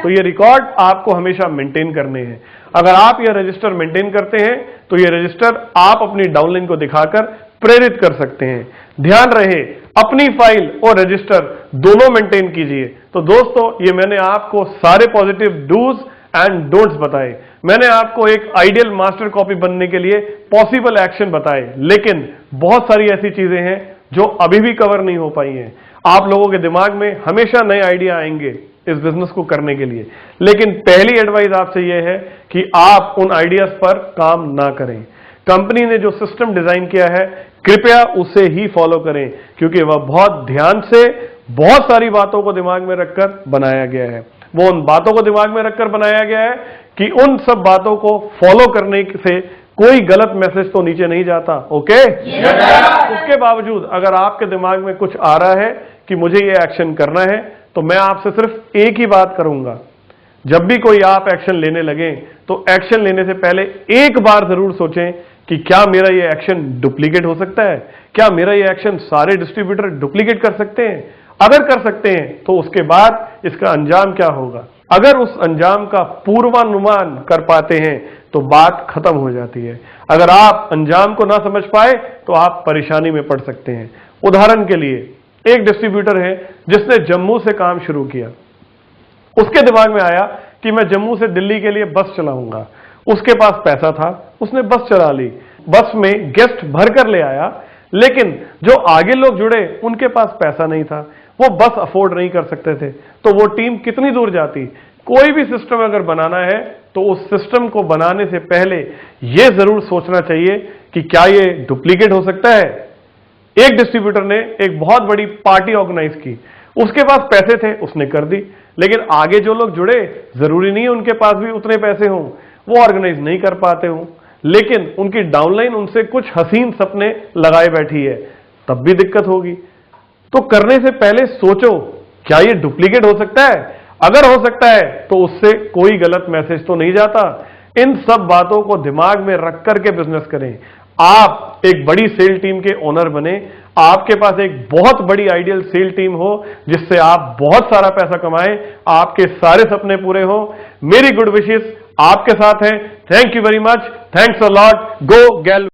S1: तो ये रिकॉर्ड आपको हमेशा मेंटेन करने हैं। अगर आप यह रजिस्टर मेंटेन करते हैं तो यह रजिस्टर आप अपनी डाउनलाइन को दिखाकर प्रेरित कर सकते हैं। ध्यान रहे, अपनी फाइल और रजिस्टर दोनों मेंटेन कीजिए। तो दोस्तों, ये मैंने आपको सारे पॉजिटिव डूज एंड डोंट्स बताए। मैंने आपको एक आइडियल मास्टर कॉपी बनने के लिए पॉसिबल एक्शन बताए, लेकिन बहुत सारी ऐसी चीजें हैं जो अभी भी कवर नहीं हो पाई हैं। आप लोगों के दिमाग में हमेशा नए आइडिया आएंगे इस बिजनेस को करने के लिए, लेकिन पहली एडवाइस आपसे यह है कि आप उन आइडियाज पर काम ना करें। कंपनी ने जो सिस्टम डिजाइन किया है कृपया उसे ही फॉलो करें, क्योंकि वह बहुत ध्यान से बहुत सारी बातों को दिमाग में रखकर बनाया गया है। वो उन बातों को दिमाग में रखकर बनाया गया है कि उन सब बातों को फॉलो करने से कोई गलत मैसेज तो नीचे नहीं जाता। ओके? उसके बावजूद अगर आपके दिमाग में कुछ आ रहा है कि मुझे ये एक्शन करना है, तो मैं आपसे सिर्फ एक ही बात करूंगा। जब भी कोई आप एक्शन लेने लगे तो एक्शन लेने से पहले एक बार जरूर सोचें कि क्या मेरा ये एक्शन डुप्लीकेट हो सकता है? क्या मेरा ये एक्शन सारे डिस्ट्रीब्यूटर डुप्लीकेट कर सकते हैं? अगर कर सकते हैं तो उसके बाद इसका अंजाम क्या होगा? अगर उस अंजाम का पूर्वानुमान कर पाते हैं तो बात खत्म हो जाती है। अगर आप अंजाम को ना समझ पाए तो आप परेशानी में पड़ सकते हैं। उदाहरण के लिए, एक डिस्ट्रीब्यूटर है जिसने जम्मू से काम शुरू किया। उसके दिमाग में आया कि मैं जम्मू से दिल्ली के लिए बस चलाऊंगा। उसके पास पैसा था, उसने बस चला ली। बस में गेस्ट भरकर ले आया, लेकिन जो आगे लोग जुड़े उनके पास पैसा नहीं था, वो बस अफोर्ड नहीं कर सकते थे। तो वो टीम कितनी दूर जाती? कोई भी सिस्टम अगर बनाना है तो उस सिस्टम को बनाने से पहले यह जरूर सोचना चाहिए कि क्या ये डुप्लीकेट हो सकता है। एक डिस्ट्रीब्यूटर ने एक बहुत बड़ी पार्टी ऑर्गेनाइज की। उसके पास पैसे थे, उसने कर दी, लेकिन आगे जो लोग जुड़े जरूरी नहीं है उनके पास भी उतने पैसे हों, वो ऑर्गेनाइज नहीं कर पाते हों, लेकिन उनकी डाउनलाइन उनसे कुछ हसीन सपने लगाए बैठी है, तब भी दिक्कत होगी। तो करने से पहले सोचो, क्या ये डुप्लीकेट हो सकता है? अगर हो सकता है तो उससे कोई गलत मैसेज तो नहीं जाता। इन सब बातों को दिमाग में रख करके बिजनेस करें। आप एक बड़ी सेल टीम के ओनर बने, आपके पास एक बहुत बड़ी आइडियल सेल टीम हो जिससे आप बहुत सारा पैसा कमाएं, आपके सारे सपने पूरे हो। मेरी गुड विशेस आपके साथ हैं। Thank you very much. Thanks a lot. Go गैल।